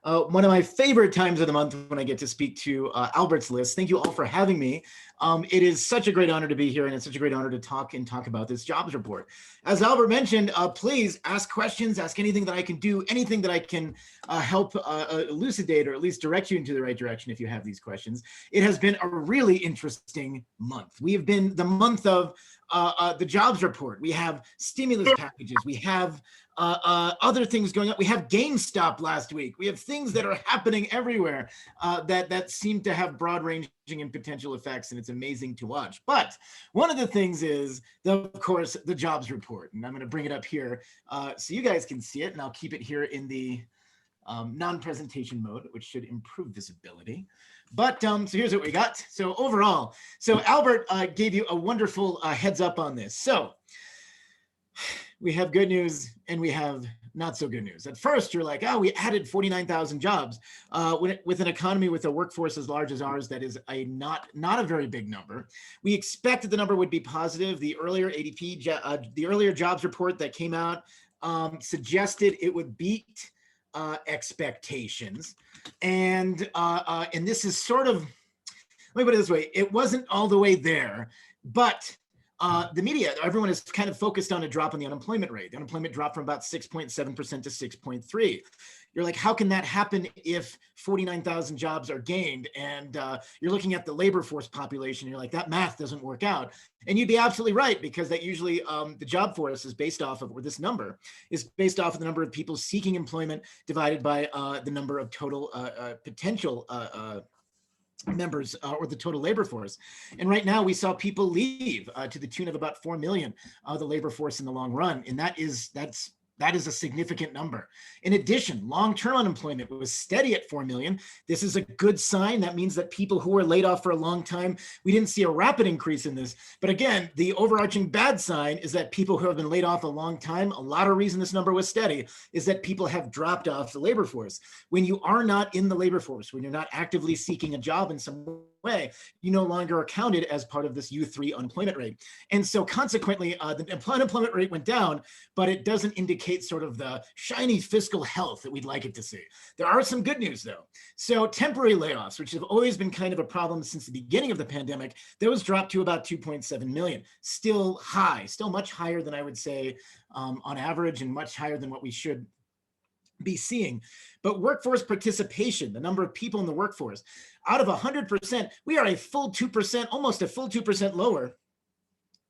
One of my favorite times of the month when I get to speak to Albert's List. Thank you all for having me. It is such a great honor to be here, and it's such a great honor to talk about this jobs report. As Albert mentioned, please ask questions, ask anything that I can do, anything that I can help elucidate or at least direct you into the right direction if you have these questions. It has been a really interesting month. We have been the month of the jobs report. We have stimulus packages. We have other things going on. We have GameStop last week. We have things that are happening everywhere that seem to have broad-ranging and potential effects, and it's amazing to watch. But one of the things is, of course, the jobs report, and I'm going to bring it up here so you guys can see it, and I'll keep it here in the non-presentation mode, which should improve visibility. But so here's what we got. So overall, so Albert gave you a wonderful heads up on this. So we have good news and we have not so good news. At first, you're like, oh, we added 49,000 jobs. With an economy with a workforce as large as ours, that is not a very big number. We expected the number would be positive. The earlier the earlier jobs report that came out suggested it would beat expectations. And this is sort of, let me put it this way, it wasn't all the way there, but the media, everyone is kind of focused on a drop in the unemployment rate. The unemployment dropped from about 6.7% to 6.3. You're like, how can that happen if 49,000 jobs are gained? And you're looking at the labor force population, you're like, that math doesn't work out. And you'd be absolutely right, because that usually the job force is based off of, or this number is based off of the number of people seeking employment divided by the number of total potential members or the total labor force. And right now we saw people leave to the tune of about 4 million of the labor force in the long run. And that is a significant number. In addition, long-term unemployment was steady at 4 million. This is a good sign. That means that people who were laid off for a long time, we didn't see a rapid increase in this. But again, the overarching bad sign is that people who have been laid off a long time, a lot of reason this number was steady is that people have dropped off the labor force. When you are not in the labor force, when you're not actively seeking a job in some way, you no longer are counted as part of this U3 unemployment rate. And so consequently, the unemployment rate went down, but it doesn't indicate sort of the shiny fiscal health that we'd like it to see. There are some good news though. So temporary layoffs, which have always been kind of a problem since the beginning of the pandemic, those dropped to about 2.7 million. Still high, still much higher than I would say on average, and much higher than what we should be seeing. But workforce participation, the number of people in the workforce, out of 100%, we are a full 2%, almost a full 2% lower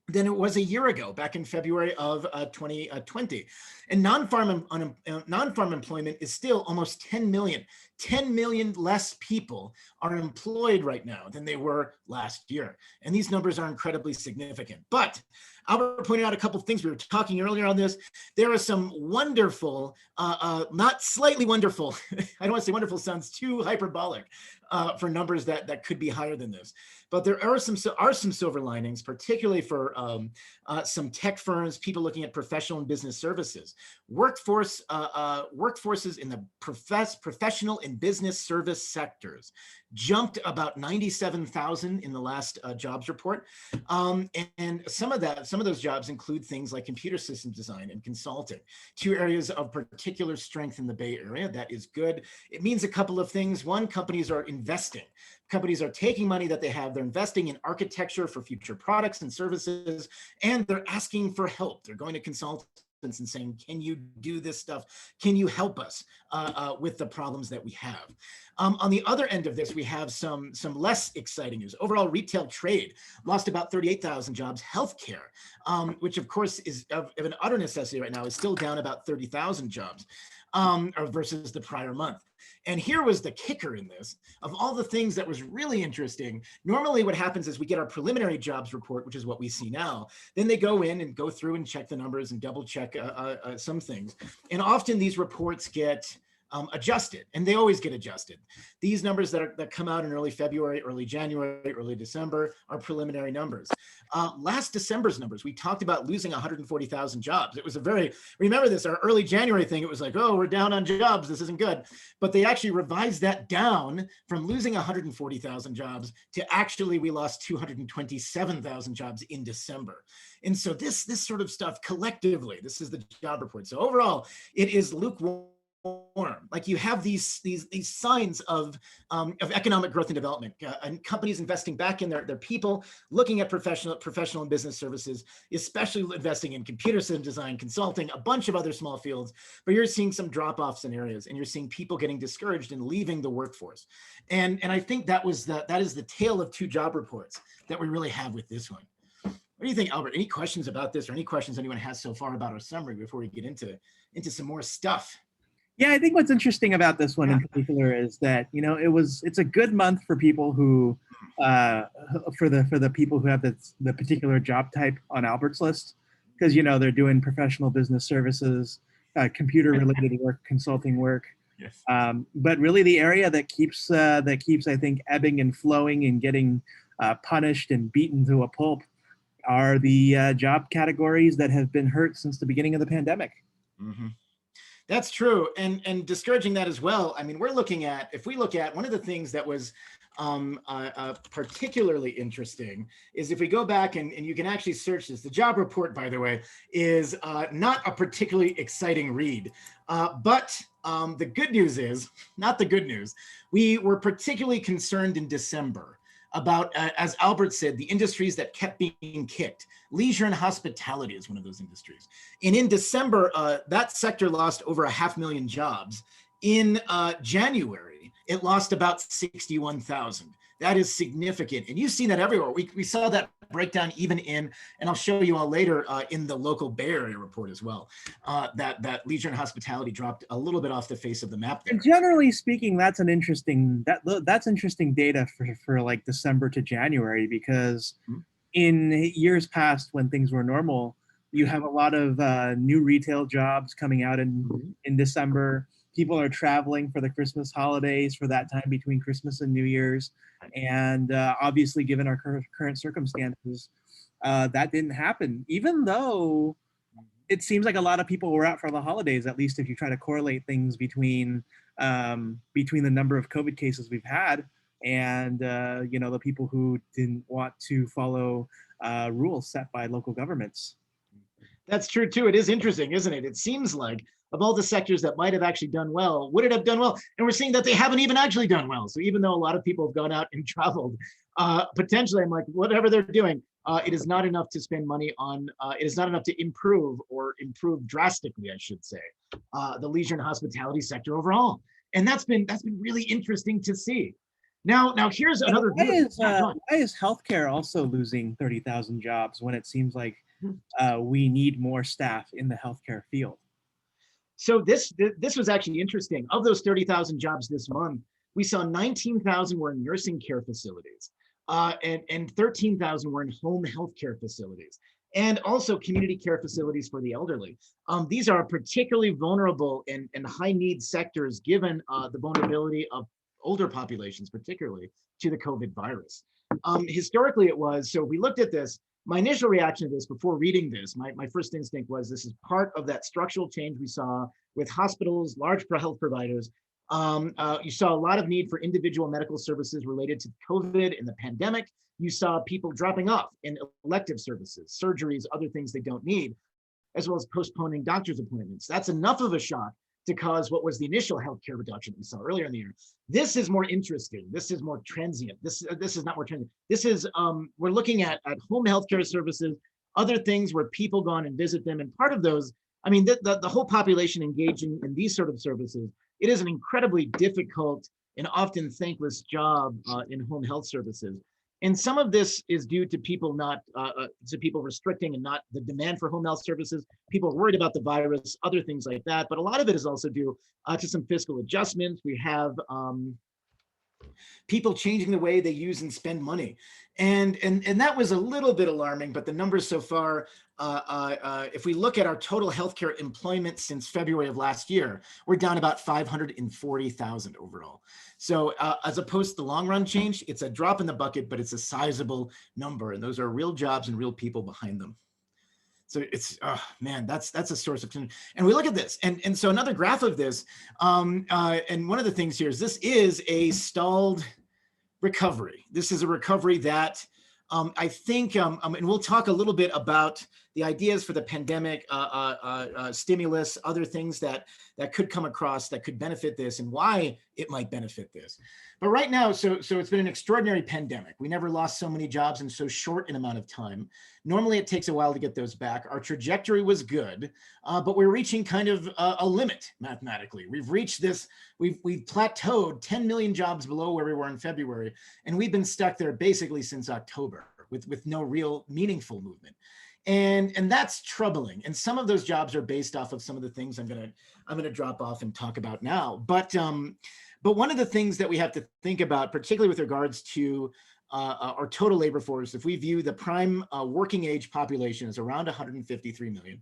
than it was a year ago, back in February of 2020. And non-farm employment is still almost 10 million. 10 million less people are employed right now than they were last year. And these numbers are incredibly significant. But Albert pointed out a couple of things. We were talking earlier on this. There are some wonderful, not slightly wonderful, I don't want to say wonderful, sounds too hyperbolic for numbers that could be higher than this. But there are some silver linings, particularly for some tech firms, people looking at professional and business services. Workforces in the professional and business service sectors jumped about 97,000 in the last jobs report. And some of those jobs include things like computer systems design and consulting, two areas of particular strength in the Bay Area. That is good. It means a couple of things. One, companies are investing. Companies are taking money that they have, they're investing in architecture for future products and services, and they're asking for help. They're going to consultants and saying, can you do this stuff? Can you help us with the problems that we have? On the other end of this, we have some less exciting news. Overall, retail trade lost about 38,000 jobs. Healthcare, which of course is of an utter necessity right now, is still down about 30,000 jobs versus the prior month. And here was the kicker in this. Of all the things that was really interesting, normally what happens is we get our preliminary jobs report, which is what we see now. Then they go in and go through and check the numbers and double check some things. And often these reports get adjusted, and they always get adjusted. These numbers that come out in early February, early January, early December are preliminary numbers. Last December's numbers, we talked about losing 140,000 jobs. It was remember this, our early January thing, it was like, oh, we're down on jobs, this isn't good. But they actually revised that down from losing 140,000 jobs to actually we lost 227,000 jobs in December. And so this sort of stuff collectively, this is the job report. So overall, it is lukewarm Like you have these signs of economic growth and development, and companies investing back in their people, looking at professional and business services, especially investing in computer system design, consulting, a bunch of other small fields. But you're seeing some drop-offs in areas, and you're seeing people getting discouraged and leaving the workforce. And I think that is the tale of two job reports that we really have with this one. What do you think, Albert? Any questions about this, or any questions anyone has so far about our summary before we get into some more stuff? Yeah, I think what's interesting about this one in particular is that, you know, it's a good month for people who, for the people who have the particular job type on Albert's list, because, you know, they're doing professional business services, computer related work, consulting work. Yes. But really, the area that keeps I think ebbing and flowing and getting punished and beaten to a pulp are the job categories that have been hurt since the beginning of the pandemic. Mm-hmm. That's true, and discouraging that as well. I mean, if we look at one of the things that was particularly interesting is if we go back and you can actually search this. The job report, by the way, is not a particularly exciting read, but the good news is, not the good news, we were particularly concerned in December about, as Albert said, the industries that kept being kicked. Leisure and hospitality is one of those industries. And in December, that sector lost over 500,000 jobs. In January, it lost about 61,000. That is significant. And you've seen that everywhere. We saw that breakdown even in, and I'll show you all later, in the local Bay Area report as well, that leisure and hospitality dropped a little bit off the face of the map there. And generally speaking, that's interesting data for like December to January, because in years past when things were normal, you have a lot of new retail jobs coming out in December. People are traveling for the Christmas holidays, for that time between Christmas and New Year's. And obviously, given our current circumstances, that didn't happen, even though it seems like a lot of people were out for the holidays, at least if you try to correlate things between the number of COVID cases we've had and you know, the people who didn't want to follow rules set by local governments. That's true too. It is interesting, isn't it? It seems like of all the sectors that might have actually done well, would it have done well? And we're seeing that they haven't even actually done well. So even though a lot of people have gone out and traveled, potentially, I'm like, whatever they're doing, it is not enough to spend money on, it is not enough to improve drastically, I should say, the leisure and hospitality sector overall. And that's been really interesting to see. Now here's another. Why is healthcare also losing 30,000 jobs when it seems like we need more staff in the healthcare field? So this was actually interesting. Of those 30,000 jobs this month, we saw 19,000 were in nursing care facilities, and 13,000 were in home health care facilities, and also community care facilities for the elderly. These are particularly vulnerable and high need sectors, given the vulnerability of older populations, particularly to the COVID virus. Historically, it was, so we looked at this. My initial reaction to this before reading this, my first instinct was this is part of that structural change we saw with hospitals, large health providers. You saw a lot of need for individual medical services related to COVID and the pandemic. You saw people dropping off in elective services, surgeries, other things they don't need, as well as postponing doctor's appointments. That's enough of a shock to cause what was the initial healthcare reduction we saw earlier in the year. This is more interesting. This is more transient. This is not more transient. This is, we're looking at home healthcare services, other things where people go on and visit them. And part of those, I mean, the whole population engaging in these sort of services, it is an incredibly difficult and often thankless job in home health services. And some of this is due to people people restricting and not the demand for home health services. People are worried about the virus, other things like that. But a lot of it is also due to some fiscal adjustments. We have people changing the way they use and spend money. And that was a little bit alarming, but the numbers so far, if we look at our total healthcare employment since February of last year, we're down about 540,000 overall. So as opposed to the long run change, it's a drop in the bucket, but it's a sizable number. And those are real jobs and real people behind them. So it's, oh man, that's a source of, and we look at this. And so another graph of this, and one of the things here is this is a stalled recovery. This is a recovery that I think, and we'll talk a little bit about the ideas for the pandemic, stimulus, other things that could come across that could benefit this and why it might benefit this. But right now, so it's been an extraordinary pandemic. We never lost so many jobs in so short an amount of time. Normally it takes a while to get those back. Our trajectory was good, but we're reaching kind of a limit mathematically. We've reached this, we've plateaued 10 million jobs below where we were in February, and we've been stuck there basically since October with no real meaningful movement. And that's troubling. And some of those jobs are based off of some of the things I'm gonna drop off and talk about now. But one of the things that we have to think about, particularly with regards to our total labor force, if we view the prime working age population as around 153 million,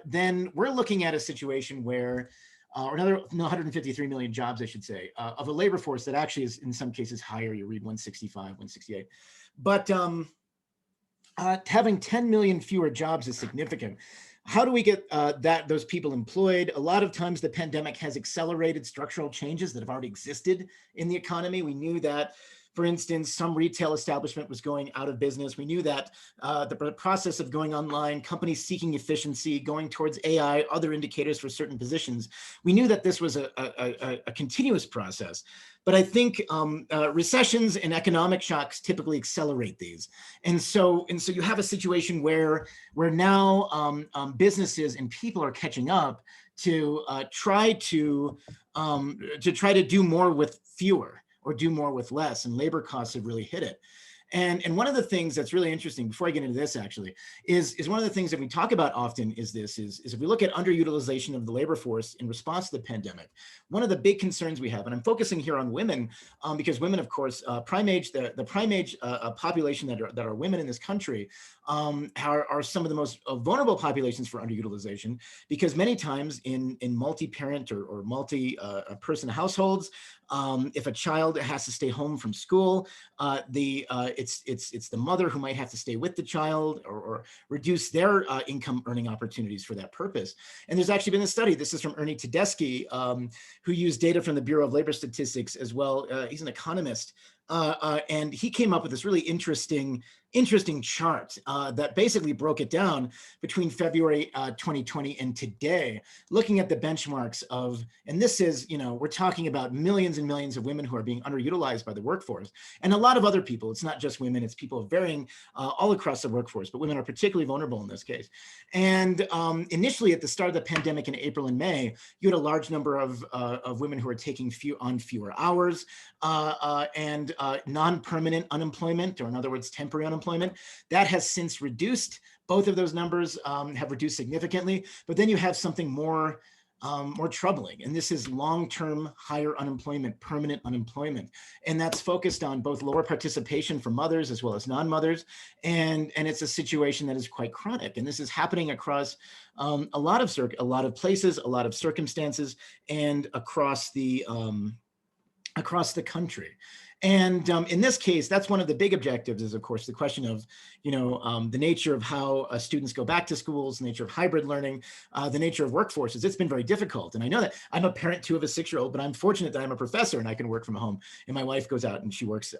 then we're looking at a situation where, or another 153 million jobs, I should say, of a labor force that actually is in some cases higher. You read 165, 168. But having 10 million fewer jobs is significant. How do we get those people employed? A lot of times the pandemic has accelerated structural changes that have already existed in the economy. We knew that, for instance, some retail establishment was going out of business. We knew that the process of going online, companies seeking efficiency, going towards AI, other indicators for certain positions, we knew that this was a continuous process. But I think recessions and economic shocks typically accelerate these. And so you have a situation where now businesses and people are catching up to try to do more with fewer, or do more with less, and labor costs have really hit it. And one of the things that's really interesting, before I get into this actually, is one of the things that we talk about often is if we look at underutilization of the labor force in response to the pandemic, one of the big concerns we have, and I'm focusing here on women, because women, of course, prime age, the prime age population that are women in this country are some of the most vulnerable populations for underutilization, because many times in multi-parent or multi-person households, if a child has to stay home from school, it's the mother who might have to stay with the child or reduce their income earning opportunities for that purpose. And there's actually been a study, this is from Ernie Tedeschi, who used data from the Bureau of Labor Statistics as well. He's an economist. And he came up with this really interesting chart that basically broke it down between February 2020 and today, looking at the benchmarks of, and this is, we're talking about millions and millions of women who are being underutilized by the workforce, and a lot of other people. It's not just women, it's people of varying all across the workforce, but women are particularly vulnerable in this case. And initially at the start of the pandemic in April and May, you had a large number of women who were taking fewer hours and non-permanent unemployment, or in other words, temporary unemployment. That has since reduced. Both of those numbers have reduced significantly, but then you have something more troubling, and this is long-term higher unemployment, permanent unemployment, and that's focused on both lower participation for mothers as well as non-mothers, and it's a situation that is quite chronic, and this is happening across a lot of places, a lot of circumstances, and across the country. And in this case, that's one of the big objectives is, of course, the question of, the nature of how students go back to schools, the nature of hybrid learning, the nature of workforces. It's been very difficult. And I know that I'm a parent too of a 6-year-old, but I'm fortunate that I'm a professor and I can work from home. And my wife goes out and she works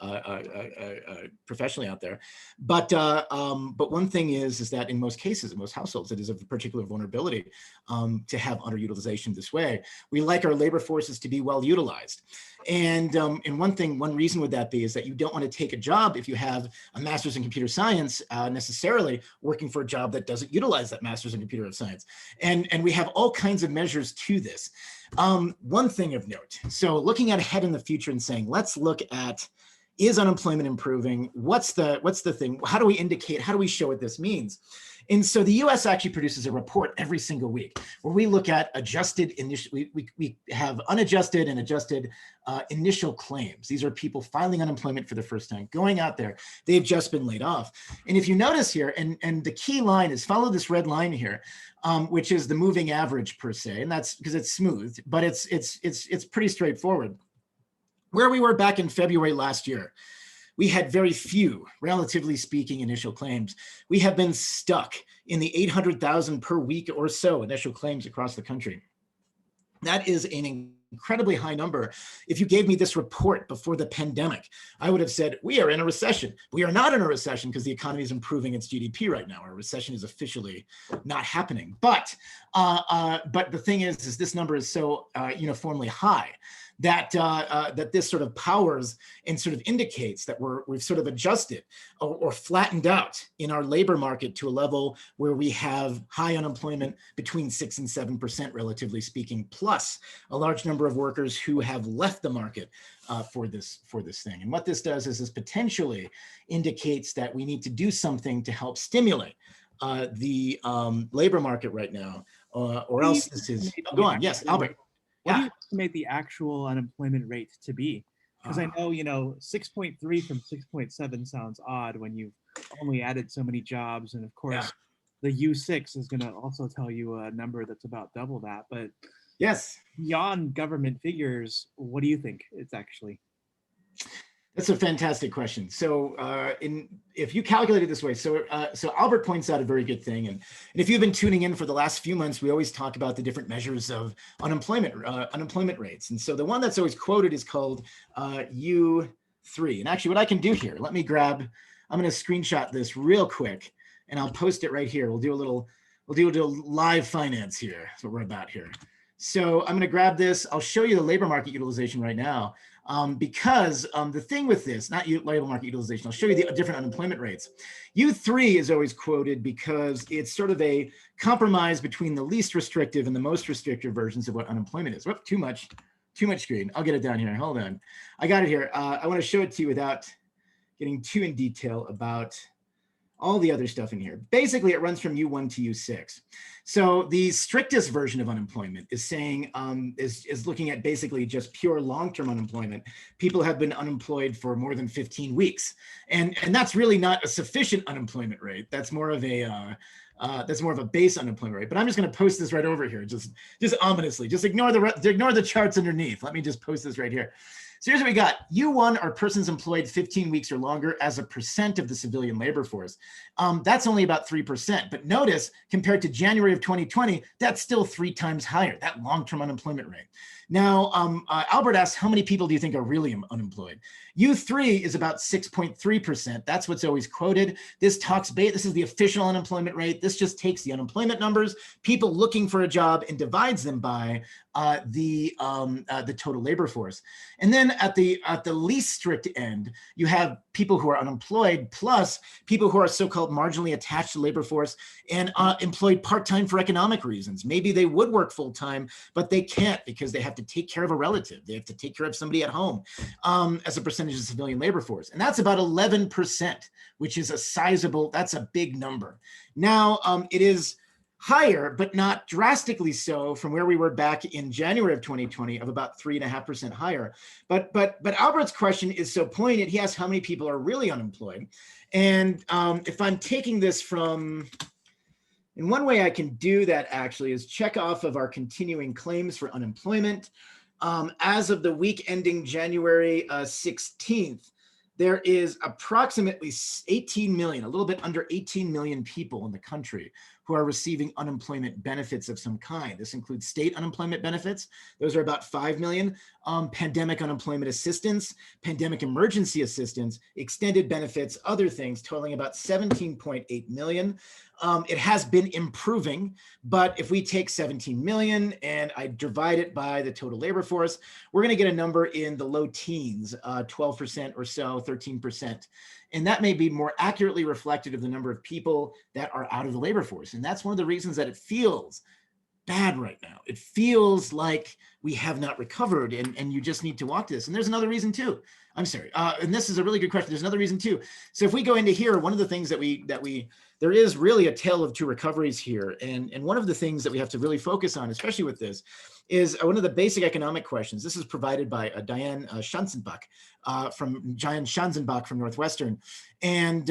professionally out there. But one thing is that in most cases, in most households, it is of particular vulnerability to have underutilization this way. We like our labor forces to be well utilized. And one reason would that be is that you don't want to take a job if you have a master's in computer science necessarily working for a job that doesn't utilize that master's in computer science. And we have all kinds of measures to this. One thing of note, so looking ahead in the future and saying, let's look at, is unemployment improving? What's the thing? How do we show what this means? And so the US actually produces a report every single week where we look at adjusted initial, we have unadjusted and adjusted initial claims. These are people filing unemployment for the first time, going out there, they've just been laid off. And if you notice here, and the key line is follow this red line here, which is the moving average per se, and that's because it's smooth, but it's pretty straightforward. Where we were back in February last year, we had very few, relatively speaking, initial claims. We have been stuck in the 800,000 per week or so initial claims across the country. That is an incredibly high number. If you gave me this report before the pandemic, I would have said, we are in a recession. We are not in a recession because the economy is improving its GDP right now. Our recession is officially not happening. But the thing is this number is so uniformly high that that this sort of powers and sort of indicates that we've sort of adjusted or flattened out in our labor market to a level where we have high unemployment between 6 and 7%, relatively speaking, plus a large number of workers who have left the market for this thing. And what this does is this potentially indicates that we need to do something to help stimulate the labor market right now, or else this is. Go on, yes, Albert. What do you estimate the actual unemployment rate to be? Because I know, 6.3 from 6.7 sounds odd when you've only added so many jobs. And of course, the U6 is going to also tell you a number that's about double that. But yes, beyond government figures, what do you think it's actually? That's a fantastic question. So if you calculate it this way, so Albert points out a very good thing. And if you've been tuning in for the last few months, we always talk about the different measures of unemployment rates. And so the one that's always quoted is called U3. And actually what I can do here, I'm going to screenshot this real quick and I'll post it right here. We'll do a little live finance here. That's what we're about here. So I'm going to grab this. I'll show you the labor market utilization right now. Because the thing with this, not labor market utilization, I'll show you the different unemployment rates. U3 is always quoted because it's sort of a compromise between the least restrictive and the most restrictive versions of what unemployment is. Whoop, too much screen. I'll get it down here. Hold on. I got it here. I want to show it to you without getting too in detail about all the other stuff in here. Basically, it runs from U1 to U6. So the strictest version of unemployment is saying, is looking at basically just pure long-term unemployment. People have been unemployed for more than 15 weeks. And that's really not a sufficient unemployment rate. That's more of a base unemployment rate. But I'm just going to post this right over here, just ominously. Just ignore the charts underneath. Let me just post this right here. So here's what we got. U1 are persons employed 15 weeks or longer as a percent of the civilian labor force. That's only about 3%. But notice, compared to January of 2020, that's still 3 times higher, that long-term unemployment rate. Now, Albert asked, how many people do you think are really unemployed? U3 is about 6.3%. That's what's always quoted. This is the official unemployment rate. This just takes the unemployment numbers, people looking for a job, and divides them by the total labor force. And then at the least strict end, you have people who are unemployed plus people who are so-called marginally attached to labor force and employed part-time for economic reasons. Maybe they would work full-time, but they can't because they have to take care of a relative. They have to take care of somebody at home as a percentage of civilian labor force. And that's about 11%, which is that's a big number. Now, it is higher, but not drastically so from where we were back in January of 2020 of about 3.5% higher. But Albert's question is so poignant. He asked how many people are really unemployed. And if I'm taking this and one way I can do that actually is check off of our continuing claims for unemployment. As of the week ending January 16th, there is approximately 18 million, a little bit under 18 million people in the country who are receiving unemployment benefits of some kind. This includes state unemployment benefits. Those are about 5 million. Pandemic unemployment assistance, pandemic emergency assistance, extended benefits, other things totaling about 17.8 million. It has been improving, but if we take 17 million and I divide it by the total labor force, we're going to get a number in the low teens, 12% or so, 13%. And that may be more accurately reflective of the number of people that are out of the labor force. And that's one of the reasons that it feels bad right now. It feels like we have not recovered and you just need to walk this. And there's another reason too. I'm sorry. And this is a really good question. There's another reason too. So if we go into here, one of the things there is really a tale of 2 recoveries here. And one of the things that we have to really focus on, especially with this, is one of the basic economic questions. This is provided by Diane Schanzenbach from Northwestern. And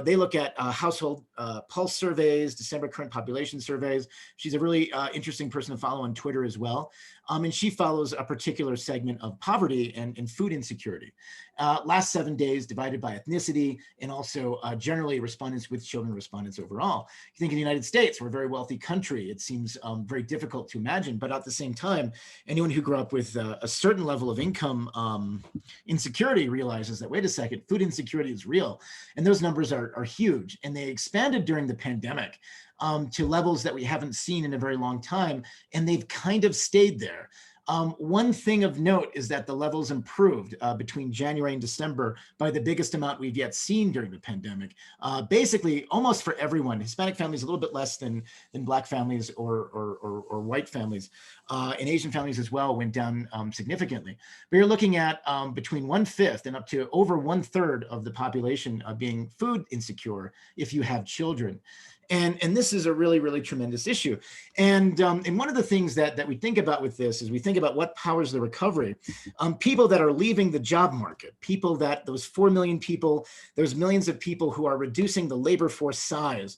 they look at household pulse surveys, December current population surveys. She's a really interesting person to follow on Twitter as well. And she follows a particular segment of poverty and food insecurity. Last 7 days divided by ethnicity, and also generally respondents with children, respondents overall. You think in the United States, we're a very wealthy country. It seems very difficult to imagine, but at the same time, anyone who grew up with a certain level of income insecurity realizes that, wait a second, food insecurity is real. And those numbers are huge. And they expanded during the pandemic to levels that we haven't seen in a very long time. And they've kind of stayed there. One thing of note is that the levels improved between January and December by the biggest amount we've yet seen during the pandemic. Basically, almost for everyone. Hispanic families a little bit less than Black families or white families, and Asian families as well went down significantly. But you're looking at between 1/5 and up to over 1/3 of the population being food insecure if you have children. And this is a really, really tremendous issue. And one of the things that we think about with this is we think about what powers the recovery. People that are leaving the job market, people that those 4 million people, those millions of people who are reducing the labor force size,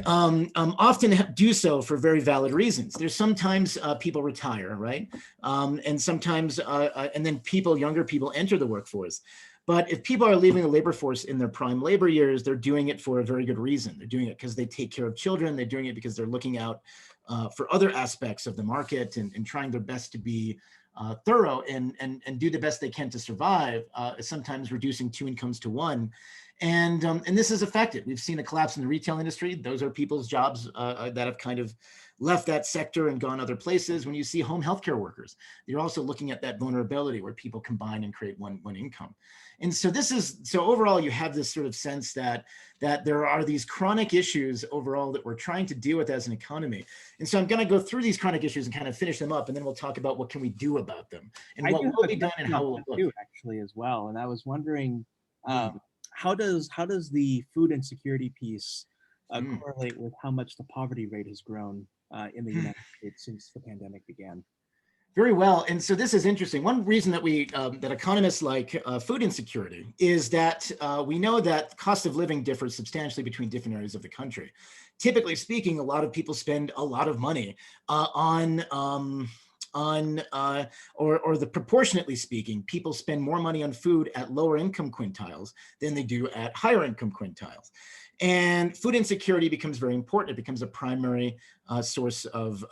often do so for very valid reasons. There's sometimes people retire, right? And sometimes, and then younger people enter the workforce. But if people are leaving the labor force in their prime labor years, they're doing it for a very good reason. They're doing it because they take care of children. They're doing it because they're looking out for other aspects of the market and trying their best to be thorough and do the best they can to survive, sometimes reducing 2 incomes to 1. And this is affected. We've seen a collapse in the retail industry. Those are people's jobs that have kind of left that sector and gone other places. When you see home healthcare workers, you're also looking at that vulnerability where people combine and create one income. And so overall, you have this sort of sense that there are these chronic issues overall that we're trying to deal with as an economy. And so I'm going to go through these chronic issues and kind of finish them up, and then we'll talk about what can we do about them and what will be done and how will it look. Actually, as well. And I was wondering, how does the food insecurity piece correlate with how much the poverty rate has grown in the United States since the pandemic began? Very well. And so this is interesting. One reason that that economists like food insecurity is that we know that cost of living differs substantially between different areas of the country. Typically speaking, a lot of people spend a lot of money proportionately speaking, people spend more money on food at lower income quintiles than they do at higher income quintiles. And food insecurity becomes very important. It becomes a primary source of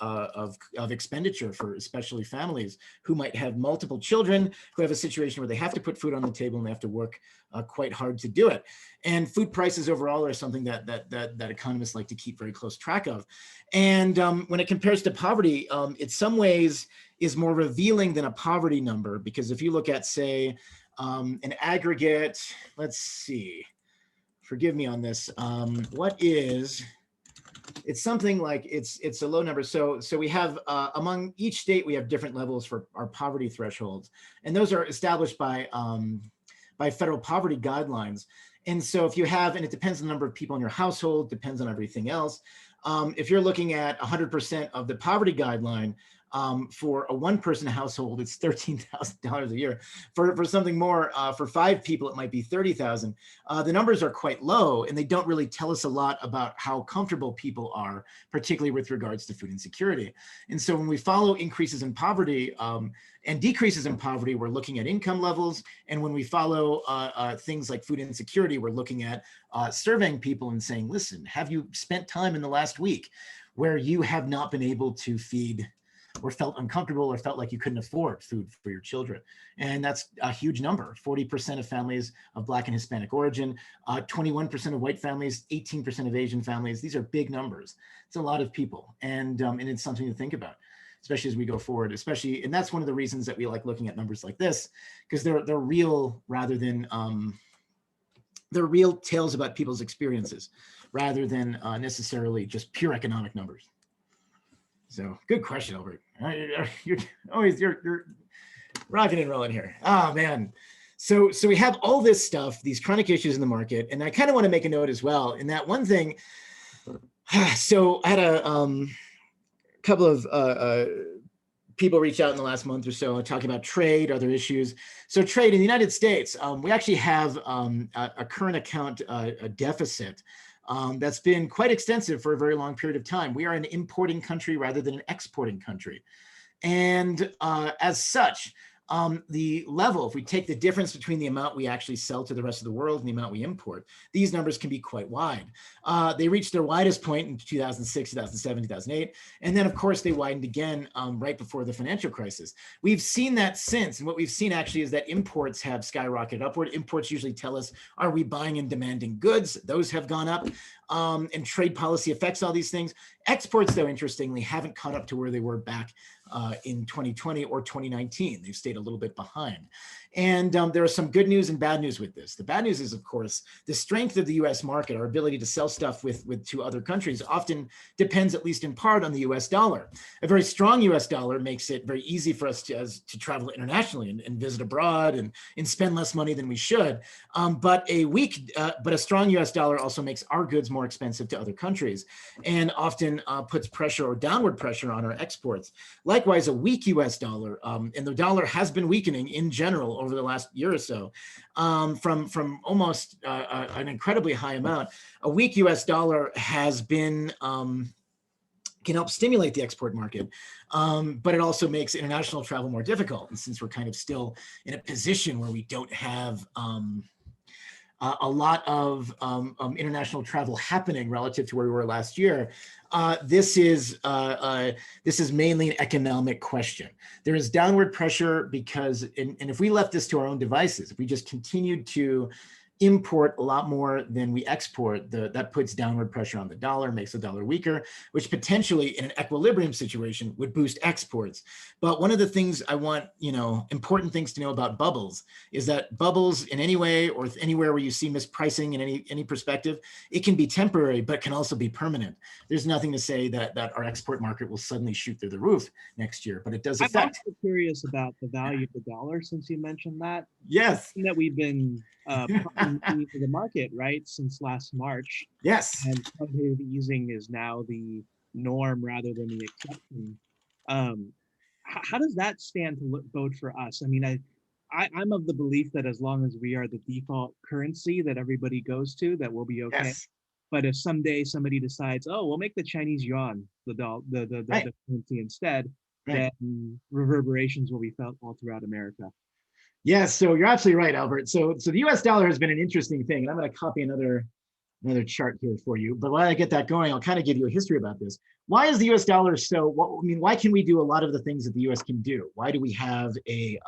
expenditure for especially families who might have multiple children, who have a situation where they have to put food on the table and they have to work quite hard to do it. And food prices overall are something that economists like to keep very close track of. And when it compares to poverty, in some ways is more revealing than a poverty number, because if you look at, say, an aggregate, let's see, forgive me on this. It's something like it's a low number. So we have among each state, we have different levels for our poverty thresholds, and those are established by federal poverty guidelines. And so if you have, and it depends on the number of people in your household, depends on everything else. If you're looking at 100% of the poverty guideline, for a 1-person household, it's $13,000 a year. For something more, for 5 people, it might be $30,000. The numbers are quite low, and they don't really tell us a lot about how comfortable people are, particularly with regards to food insecurity. And so when we follow increases in poverty and decreases in poverty, we're looking at income levels. And when we follow things like food insecurity, we're looking at surveying people and saying, listen, have you spent time in the last week where you have not been able to feed or felt uncomfortable or felt like you couldn't afford food for your children? And that's a huge number. 40% of families of Black and Hispanic origin, 21% of white families, 18% of Asian families. These are big numbers. It's a lot of people. And it's something to think about, especially as we go forward, and that's one of the reasons that we like looking at numbers like this, because they're real rather than, they're real tales about people's experiences rather than necessarily just pure economic numbers. So good question, Albert. You're rocking and rolling here. Oh man. So we have all this stuff, these chronic issues in the market. And I kind of want to make a note as well. In that one thing, so I had a couple of people reach out in the last month or so talking about trade, other issues. So trade in the United States, we actually have a current account deficit that's been quite extensive for a very long period of time. We are an importing country rather than an exporting country. And as such, the level, if we take the difference between the amount we actually sell to the rest of the world and the amount we import, these numbers can be quite wide. They reached their widest point in 2006, 2007, 2008. And then, of course, they widened again right before the financial crisis. We've seen that since. And what we've seen actually is that imports have skyrocketed upward. Imports usually tell us, are we buying and demanding goods? Those have gone up. And trade policy affects all these things. Exports, though, interestingly, haven't caught up to where they were back in 2020 or 2019. They've stayed a little bit behind. And there are some good news and bad news with this. The bad news is, of course, the strength of the US market, our ability to sell stuff to other countries often depends, at least in part, on the US dollar. A very strong US dollar makes it very easy for us to travel internationally and visit abroad and spend less money than we should. But a strong US dollar also makes our goods more expensive to other countries and often puts pressure or downward pressure on our exports. Likewise, a weak US dollar, and the dollar has been weakening in general over the last year or so, from almost an incredibly high amount. A weak US dollar has been can help stimulate the export market, but it also makes international travel more difficult. And since we're kind of still in a position where we don't have a lot of international travel happening relative to where we were last year, this is mainly an economic question. There is downward pressure because, and if we left this to our own devices, if we just continued to import a lot more than we export, that puts downward pressure on the dollar, makes the dollar weaker, which potentially in an equilibrium situation would boost exports. But one of the things I want, important things to know about bubbles is that bubbles in any way or anywhere where you see mispricing in any perspective, it can be temporary, but can also be permanent. There's nothing to say that our export market will suddenly shoot through the roof next year, but it does affect. I'm also curious about the value of the dollar since you mentioned that. Yes. That we've been pumping into the market, right, since last March. Yes. And quantitative easing is now the norm rather than the exception. How does that stand to bode for us? I mean, I'm of the belief that as long as we are the default currency that everybody goes to, that we'll be okay. Yes. But if someday somebody decides, oh, we'll make the Chinese yuan the currency instead, then reverberations will be felt all throughout America. Yes, so you're absolutely right, Albert. So the US dollar has been an interesting thing, and I'm going to copy another chart here for you. But while I get that going, I'll kind of give you a history about this. Why is the US dollar why can we do a lot of the things that the US can do? Why do we have a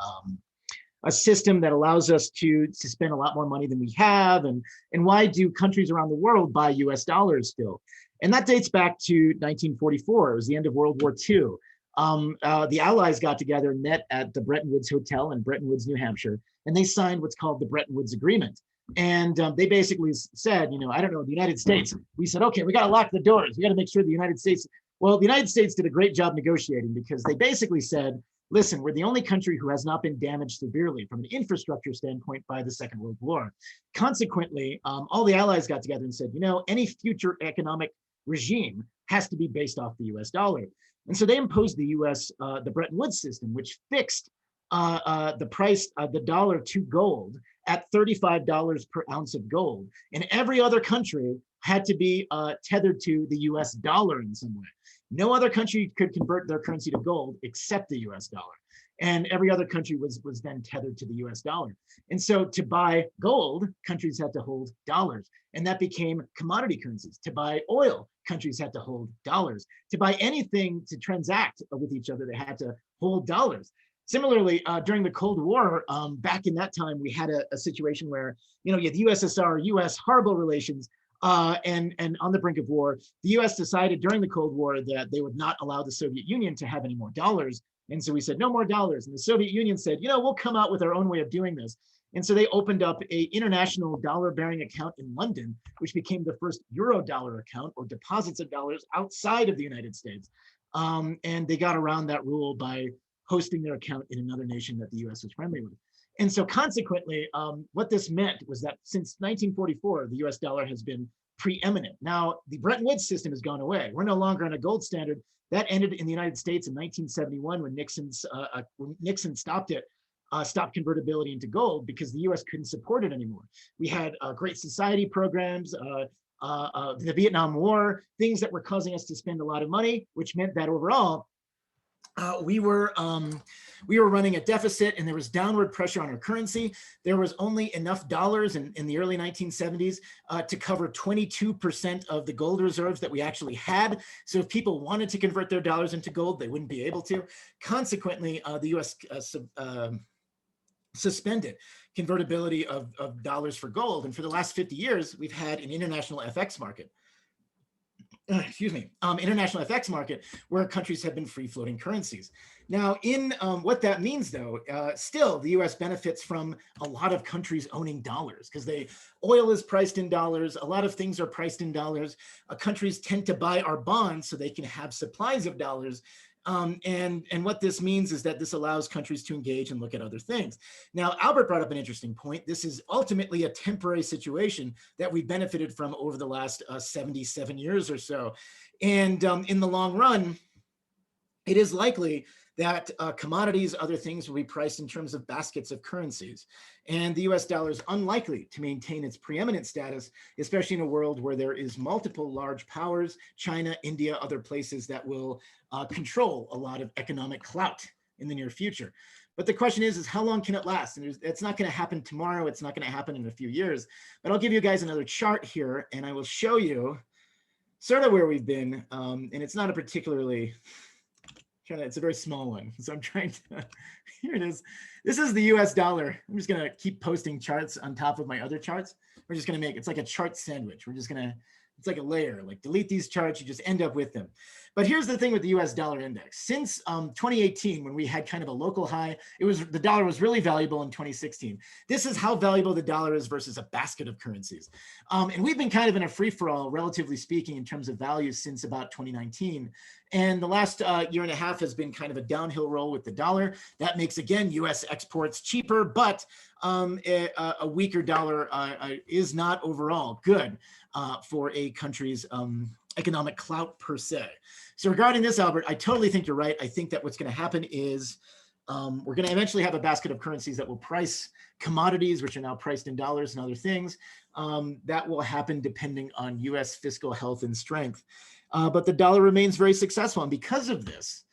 system that allows us to spend a lot more money than we have? And why do countries around the world buy US dollars still? And that dates back to 1944. It was the end of World War II. The Allies got together and met at the Bretton Woods Hotel in Bretton Woods, New Hampshire, and they signed what's called the Bretton Woods Agreement. And they basically said, I don't know, the United States, we said, okay, we got to lock the doors. We got to make sure the United States did a great job negotiating because they basically said, listen, we're the only country who has not been damaged severely from an infrastructure standpoint by the Second World War. Consequently, all the Allies got together and said, any future economic regime has to be based off the US dollar. And so they imposed the Bretton Woods system, which fixed the price of the dollar to gold at $35 per ounce of gold. And every other country had to be tethered to the US dollar in some way. No other country could convert their currency to gold except the US dollar. And every other country was then tethered to the US dollar. And so to buy gold, countries had to hold dollars. And that became commodity currencies. To buy oil, countries had to hold dollars. To buy anything to transact with each other, they had to hold dollars. Similarly, during the Cold War, back in that time, we had a situation where, you had the USSR, US horrible relations, and on the brink of war. The US decided during the Cold War that they would not allow the Soviet Union to have any more dollars. And so we said, no more dollars. And the Soviet Union said, we'll come out with our own way of doing this. And so they opened up an international dollar-bearing account in London, which became the first euro-dollar account or deposits of dollars outside of the United States. And they got around that rule by hosting their account in another nation that the US was friendly with. And so consequently, what this meant was that since 1944, the US dollar has been preeminent. Now, the Bretton Woods system has gone away. We're no longer on a gold standard. That ended in the United States in 1971 when Nixon stopped it. Stopped convertibility into gold because the US couldn't support it anymore. We had Great Society programs, the Vietnam War, things that were causing us to spend a lot of money, which meant that overall, we were running a deficit, and there was downward pressure on our currency. There was only enough dollars in the early 1970s to cover 22% of the gold reserves that we actually had. So if people wanted to convert their dollars into gold, they wouldn't be able to. Consequently, the U.S. Suspended convertibility of dollars for gold. And for the last 50 years, we've had an international FX market. International FX market where countries have been free floating currencies. Now, in what that means, though, still the U.S. benefits from a lot of countries owning dollars because oil is priced in dollars. A lot of things are priced in dollars. Countries tend to buy our bonds so they can have supplies of dollars. And what this means is that this allows countries to engage and look at other things. Now, Albert brought up an interesting point. This is ultimately a temporary situation that we benefited from over the last 77 years or so. And in the long run, it is likely that commodities, other things will be priced in terms of baskets of currencies. And the US dollar is unlikely to maintain its preeminent status, especially in a world where there is multiple large powers, China, India, other places that will control a lot of economic clout in the near future. But the question is how long can it last? And it's not going to happen tomorrow. It's not going to happen in a few years. But I'll give you guys another chart here, and I will show you sort of where we've been. And it's not a particularly... It's a very small one. So I'm trying to, here it is. This is the US dollar. I'm just gonna keep posting charts on top of my other charts. We're just gonna it's like a chart sandwich. It's like a layer, like delete these charts, you just end up with them. But here's the thing with the US dollar index. Since 2018, when we had kind of a local high, the dollar was really valuable in 2016. This is how valuable the dollar is versus a basket of currencies. And we've been kind of in a free-for-all, relatively speaking, in terms of value since about 2019. And the last year and a half has been kind of a downhill roll with the dollar. That makes, again, US exports cheaper, but a weaker dollar is not overall good for a country's economic clout per se. So regarding this, Albert, I totally think you're right. I think that what's going to happen is we're going to eventually have a basket of currencies that will price commodities, which are now priced in dollars and other things. That will happen depending on US fiscal health and strength. But the dollar remains very successful. And because of this,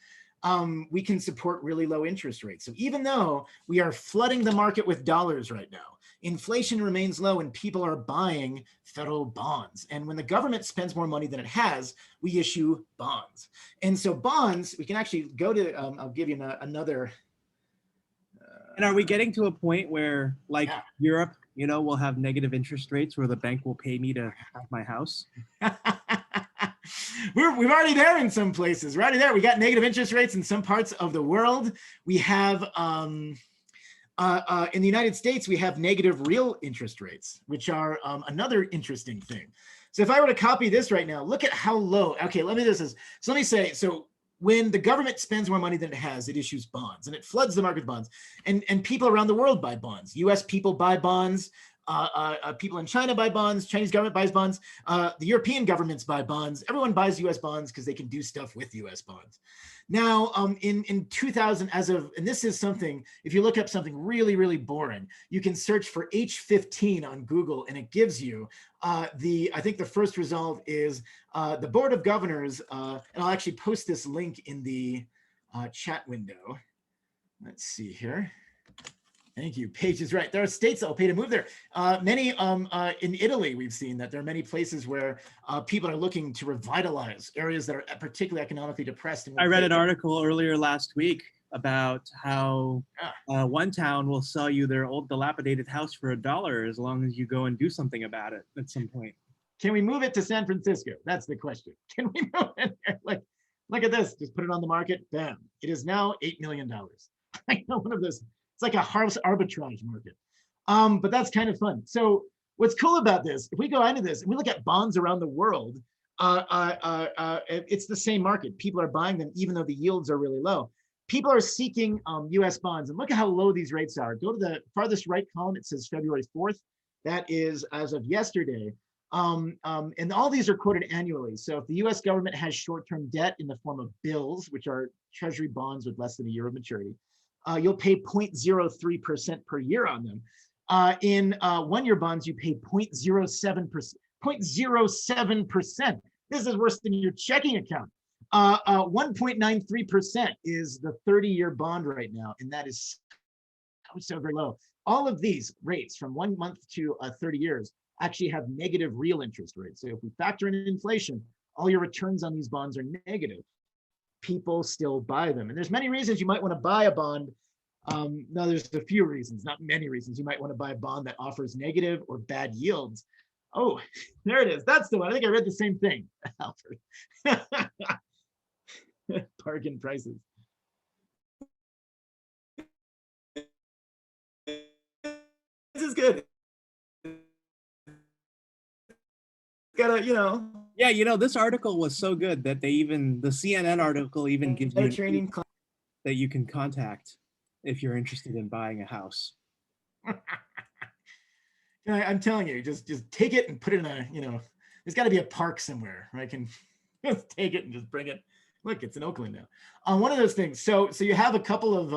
we can support really low interest rates. So even though we are flooding the market with dollars right now, inflation remains low and people are buying federal bonds. And when the government spends more money than it has, we issue bonds. And so bonds, we can actually go to, I'll give you another. And are we getting to a point where, like, Europe, will have negative interest rates where the bank will pay me to have my house? We're already there in some places. We're already there. We got negative interest rates in some parts of the world. We have, in the United States, we have negative real interest rates, which are another interesting thing. So if I were to copy this right now, look at how low. Okay, let me say, so when the government spends more money than it has, it issues bonds and it floods the market with bonds. And people around the world buy bonds. US people buy bonds. People in China buy bonds. Chinese government buys bonds. The European governments buy bonds. Everyone buys US bonds because they can do stuff with US bonds. Now, in 2000, and this is something, if you look up something really, really boring, you can search for H15 on Google and it gives you I think the first result is the Board of Governors, and I'll actually post this link in the chat window. Let's see here. Thank you. Paige is right. There are states that will pay to move there. Many in Italy, we've seen that there are many places where people are looking to revitalize areas that are particularly economically depressed. I read an article earlier last week about how one town will sell you their old dilapidated house for $1 as long as you go and do something about it at some point. Can we move it to San Francisco? That's the question. Can we move it there? Like, look at this. Just put it on the market. Bam. It is now $8 million. I know one of those. It's like a house arbitrage market. But that's kind of fun. So what's cool about this, if we go into this and we look at bonds around the world, it's the same market. People are buying them even though the yields are really low. People are seeking US bonds, and look at how low these rates are. Go to the farthest right column, it says February 4th. That is as of yesterday. And all these are quoted annually. So if the US government has short-term debt in the form of bills, which are treasury bonds with less than a year of maturity, you'll pay 0.03% per year on them. In one-year bonds, you pay 0.07%. 0.07%. This is worse than your checking account. 1.93% is the 30-year bond right now, and that is so very low. All of these rates from 1 month to 30 years actually have negative real interest rates. So if we factor in inflation, all your returns on these bonds are negative. People still buy them. And there's many reasons you might want to buy a bond. No, there's a few reasons, not many reasons. You might want to buy a bond that offers negative or bad yields. Oh, there it is. That's the one. I think I read the same thing, Alfred. Bargain prices. This is good. Gotta, Yeah, this article was so good that the CNN article even gives you training that you can contact if you're interested in buying a house. I'm telling you, just take it and put it in there's got to be a park somewhere where I can just take it and just bring it. Look, it's in Oakland now. One of those things. So you have a couple of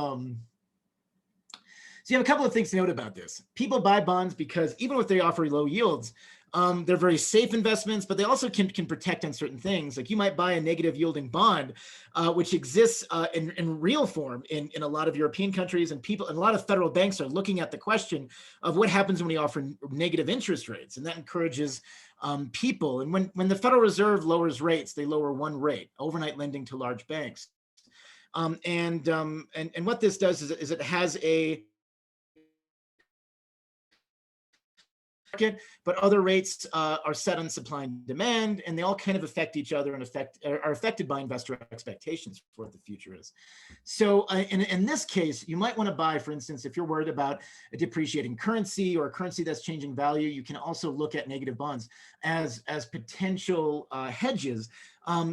things to note about this. People buy bonds because even if they offer low yields, they're very safe investments, but they also can protect on certain things. Like you might buy a negative yielding bond, which exists in real form in a lot of European countries, and a lot of federal banks are looking at the question of what happens when we offer negative interest rates, and that encourages people. And when the Federal Reserve lowers rates, they lower one rate, overnight lending to large banks. And what this does is it has a market, but other rates are set on supply and demand, and they all kind of affect each other and are affected by investor expectations for what the future is. So in this case, you might want to buy, for instance, if you're worried about a depreciating currency or a currency that's changing value, you can also look at negative bonds as potential hedges.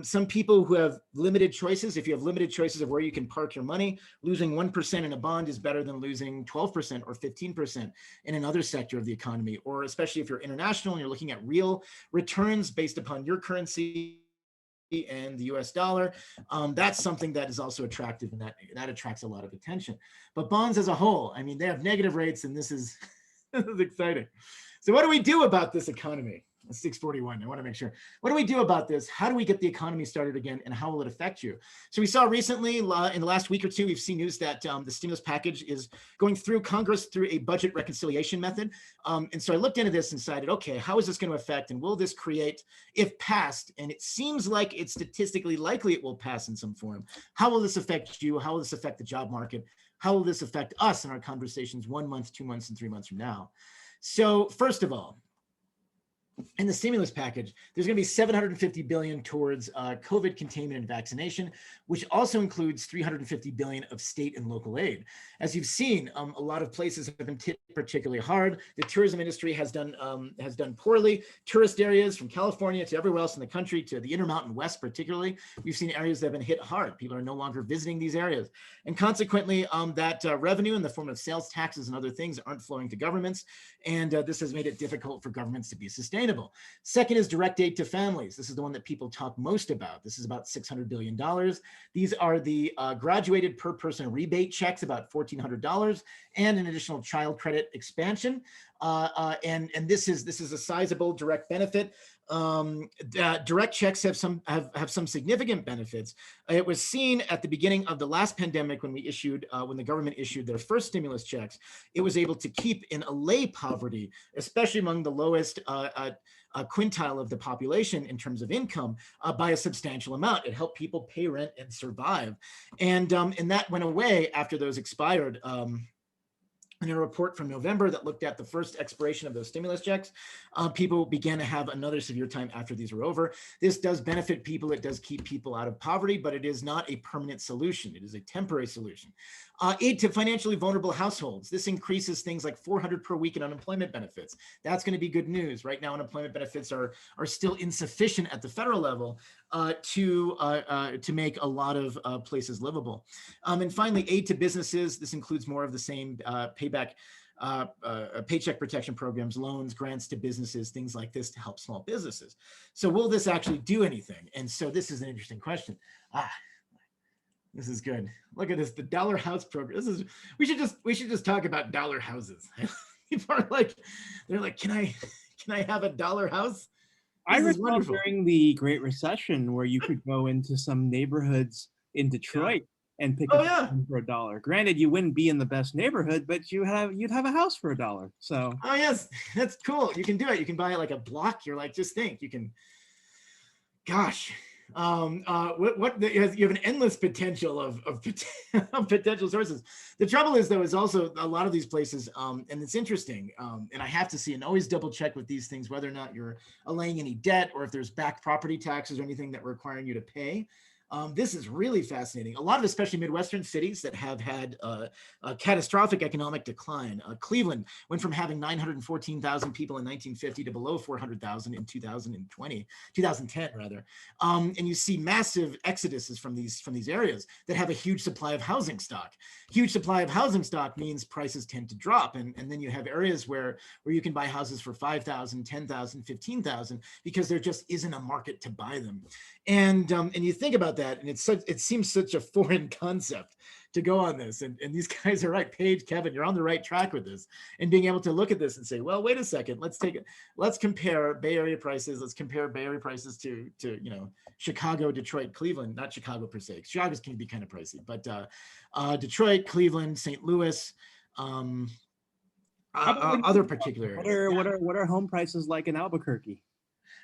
Some people who have limited choices, if you have limited choices of where you can park your money, losing 1% in a bond is better than losing 12% or 15% in another sector of the economy, or especially if you're international and you're looking at real returns based upon your currency and the US dollar. That's something that is also attractive, and that attracts a lot of attention. But bonds as a whole, I mean, they have negative rates, and this is exciting. So what do we do about this economy? 641. I want to make sure. What do we do about this? How do we get the economy started again, and how will it affect you? So we saw recently in the last week or two, we've seen news that the stimulus package is going through Congress through a budget reconciliation method. And so I looked into this and decided, okay, how is this going to affect, and will this create, if passed, and it seems like it's statistically likely it will pass in some form, how will this affect you? How will this affect the job market? How will this affect us in our conversations 1 month, 2 months, and 3 months from now? So first of all, in the stimulus package, there's going to be $750 billion towards COVID containment and vaccination, which also includes $350 billion of state and local aid. As you've seen, a lot of places have been hit particularly hard. The tourism industry has done poorly. Tourist areas from California to everywhere else in the country, to the Intermountain West particularly, we've seen areas that have been hit hard. People are no longer visiting these areas, and consequently, that revenue in the form of sales taxes and other things aren't flowing to governments, and this has made it difficult for governments to be sustainable. Second is direct aid to families. This is the one that people talk most about. This is about $600 billion. These are the graduated per person rebate checks, about $1,400, and an additional child credit expansion. And this is a sizable direct benefit. Direct checks have some significant benefits. It was seen at the beginning of the last pandemic when the government issued their first stimulus checks. It was able to keep and allay poverty, especially among the lowest quintile of the population in terms of income, by a substantial amount. It helped people pay rent and survive, and that went away after those expired. In a report from November that looked at the first expiration of those stimulus checks, people began to have another severe time after these were over. This does benefit people. It does keep people out of poverty, but it is not a permanent solution. It is a temporary solution. Aid to financially vulnerable households. This increases things like $400 per week in unemployment benefits. That's going to be good news. Right now, unemployment benefits are still insufficient at the federal level to make a lot of places livable. And finally, aid to businesses. This includes more of the same payback, paycheck protection programs, loans, grants to businesses, things like this to help small businesses. So will this actually do anything? And so this is an interesting question. This is good. Look at this, the dollar house program. We should just talk about dollar houses. People are like, they're like, can I have a dollar house? I This is recall wonderful. during the Great Recession where you could go into some neighborhoods in Yeah. Detroit and pick Oh up a yeah. home for $1. Granted, you wouldn't be in the best neighborhood, but you'd have a house for $1. So Oh yes, that's cool. You can do it. You can buy like a block. You're like, just think, you can, gosh, you have an endless potential of of potential sources. The trouble is though, is also a lot of these places, and it's interesting, and I have to see and always double check with these things, whether or not you're allaying any debt or if there's back property taxes or anything that requiring you to pay. This is really fascinating. A lot of especially Midwestern cities that have had a catastrophic economic decline. Cleveland went from having 914,000 people in 1950 to below 400,000 in 2010 rather. And you see massive exoduses from these areas that have a huge supply of housing stock. Huge supply of housing stock means prices tend to drop. And then you have areas where you can buy houses for 5,000, 10,000, 15,000 because there just isn't a market to buy them. And you think about that, and it seems such a foreign concept to go on this. And these guys are right. Paige, Kevin, you're on the right track with this, and being able to look at this and say, well, wait a second, let's compare Bay Area prices. Let's compare Bay Area prices to Chicago, Detroit, Cleveland, not Chicago per se. Chicago's can be kind of pricey, but Detroit, Cleveland, St. Louis, other particular areas. what are home prices like in Albuquerque?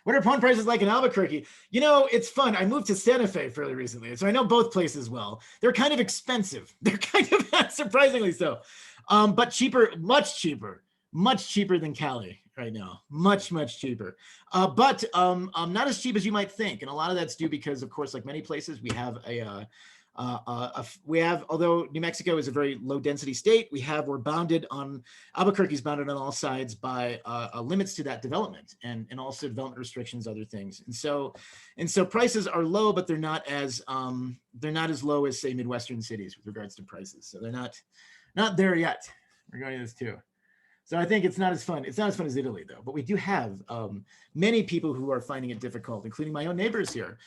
What are home prices like in Albuquerque? It's fun. I moved to Santa Fe fairly recently, so I know both places well. They're kind of expensive. They're kind of surprisingly so, but cheaper, much cheaper than Cali right now. Much cheaper, but not as cheap as you might think. And a lot of that's due because, of course, like many places, although New Mexico is a very low density state, Albuquerque's bounded on all sides by limits to that development and also development restrictions, other things. And so prices are low, but they're not as low as say Midwestern cities with regards to prices. So they're not there yet. We're going to this too. So I think it's not as fun. It's not as fun as Italy though, but we do have many people who are finding it difficult, including my own neighbors here.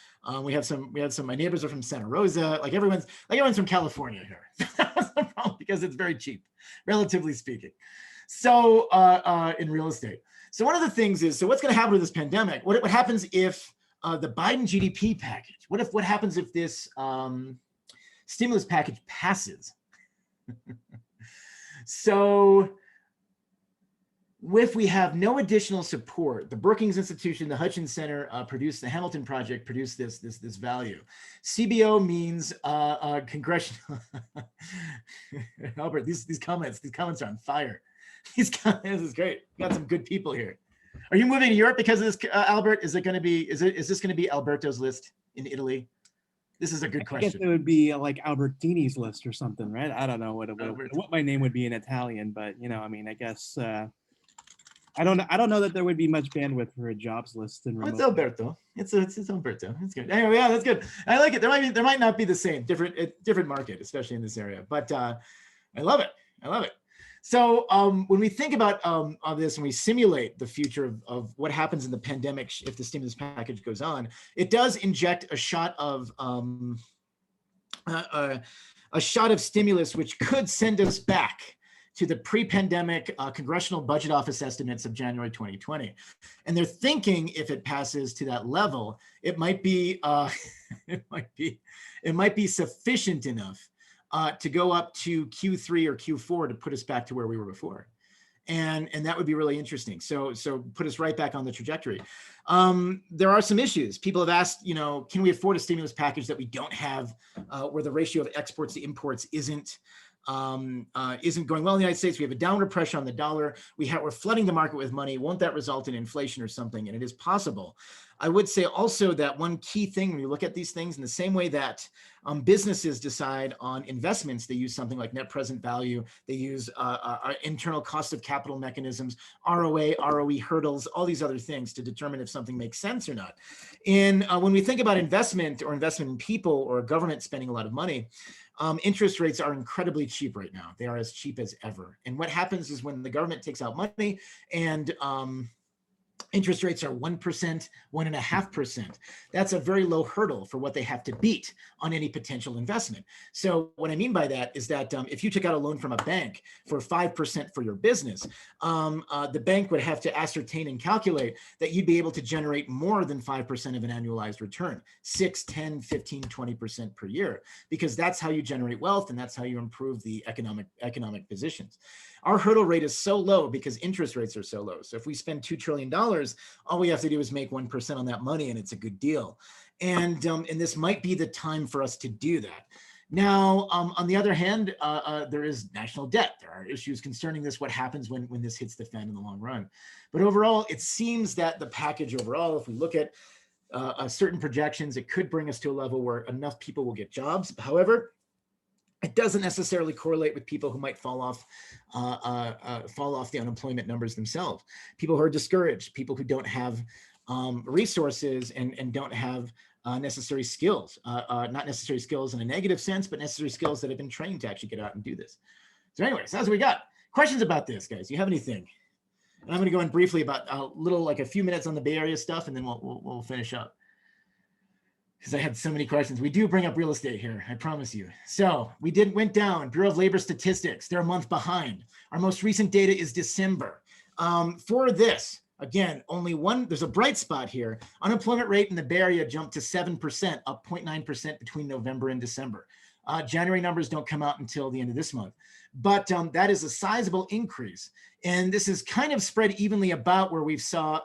We have some, my neighbors are from Santa Rosa. Like everyone's from California here. That's the problem because it's very cheap, relatively speaking. So in real estate. So one of the things is, so what's going to happen with this pandemic? What happens if the Biden GDP package, what happens if this stimulus package passes? So if we have no additional support, the Brookings Institution, the Hutchins Center produced, the Hamilton Project produced this value. CBO means congressional. Albert, these comments are on fire. This is great. We got some good people here. Are you moving to Europe because of this, Albert? Is this going to be Alberto's list in Italy? This is a good question. I guess it would be like Albertini's list or something, right? I don't know what my name would be in Italian, but I guess. I don't know that there would be much bandwidth for a jobs list in remote. It's Alberto. It's Alberto. It's good. Anyway, yeah, that's good. I like it. There might not be the same, different market, especially in this area. But I love it. So when we think about this and we simulate the future of what happens in the pandemic if the stimulus package goes on, it does inject a shot of stimulus which could send us back to the pre-pandemic Congressional Budget Office estimates of January 2020. And they're thinking if it passes to that level, it might be sufficient enough to go up to Q3 or Q4 to put us back to where we were before. And that would be really interesting. So put us right back on the trajectory. There are some issues. People have asked, can we afford a stimulus package that we don't have, where the ratio of exports to imports isn't going well in the United States? We have a downward pressure on the dollar. We're flooding the market with money. Won't that result in inflation or something? And it is possible. I would say also that one key thing when you look at these things, in the same way that businesses decide on investments, they use something like net present value. They use our internal cost of capital mechanisms, ROA, ROE hurdles, all these other things to determine if something makes sense or not. And when we think about investment or investment in people or a government spending a lot of money, interest rates are incredibly cheap right now. They are as cheap as ever. And what happens is when the government takes out money and Interest rates are 1%, 1.5%. That's a very low hurdle for what they have to beat on any potential investment. So what I mean by that is that if you took out a loan from a bank for 5% for your business, the bank would have to ascertain and calculate that you'd be able to generate more than 5% of an annualized return, 6, 10, 15, 20% per year, because that's how you generate wealth and that's how you improve the economic positions. Our hurdle rate is so low because interest rates are so low. So if we spend $2 trillion, all we have to do is make 1% on that money and it's a good deal. And this might be the time for us to do that. Now, on the other hand, there is national debt. There are issues concerning this, what happens when this hits the fan in the long run. But overall, it seems that the package overall, if we look at certain projections, it could bring us to a level where enough people will get jobs. However, it doesn't necessarily correlate with people who might fall off the unemployment numbers themselves. People who are discouraged, people who don't have resources and don't have necessary skills, not necessary skills in a negative sense, but necessary skills that have been trained to actually get out and do this. So anyways, that's what we got. Questions about this, guys? Do you have anything? And I'm going to go in briefly about a few minutes on the Bay Area stuff, and then we'll finish up. Because I had so many questions. We do bring up real estate here, I promise you. So we went down. Bureau of Labor Statistics, they're a month behind. Our most recent data is December. For this, again, there's a bright spot here. Unemployment rate in the Bay Area jumped to 7%, up 0.9% between November and December. January numbers don't come out until the end of this month. But that is a sizable increase. And this is kind of spread evenly about where we've saw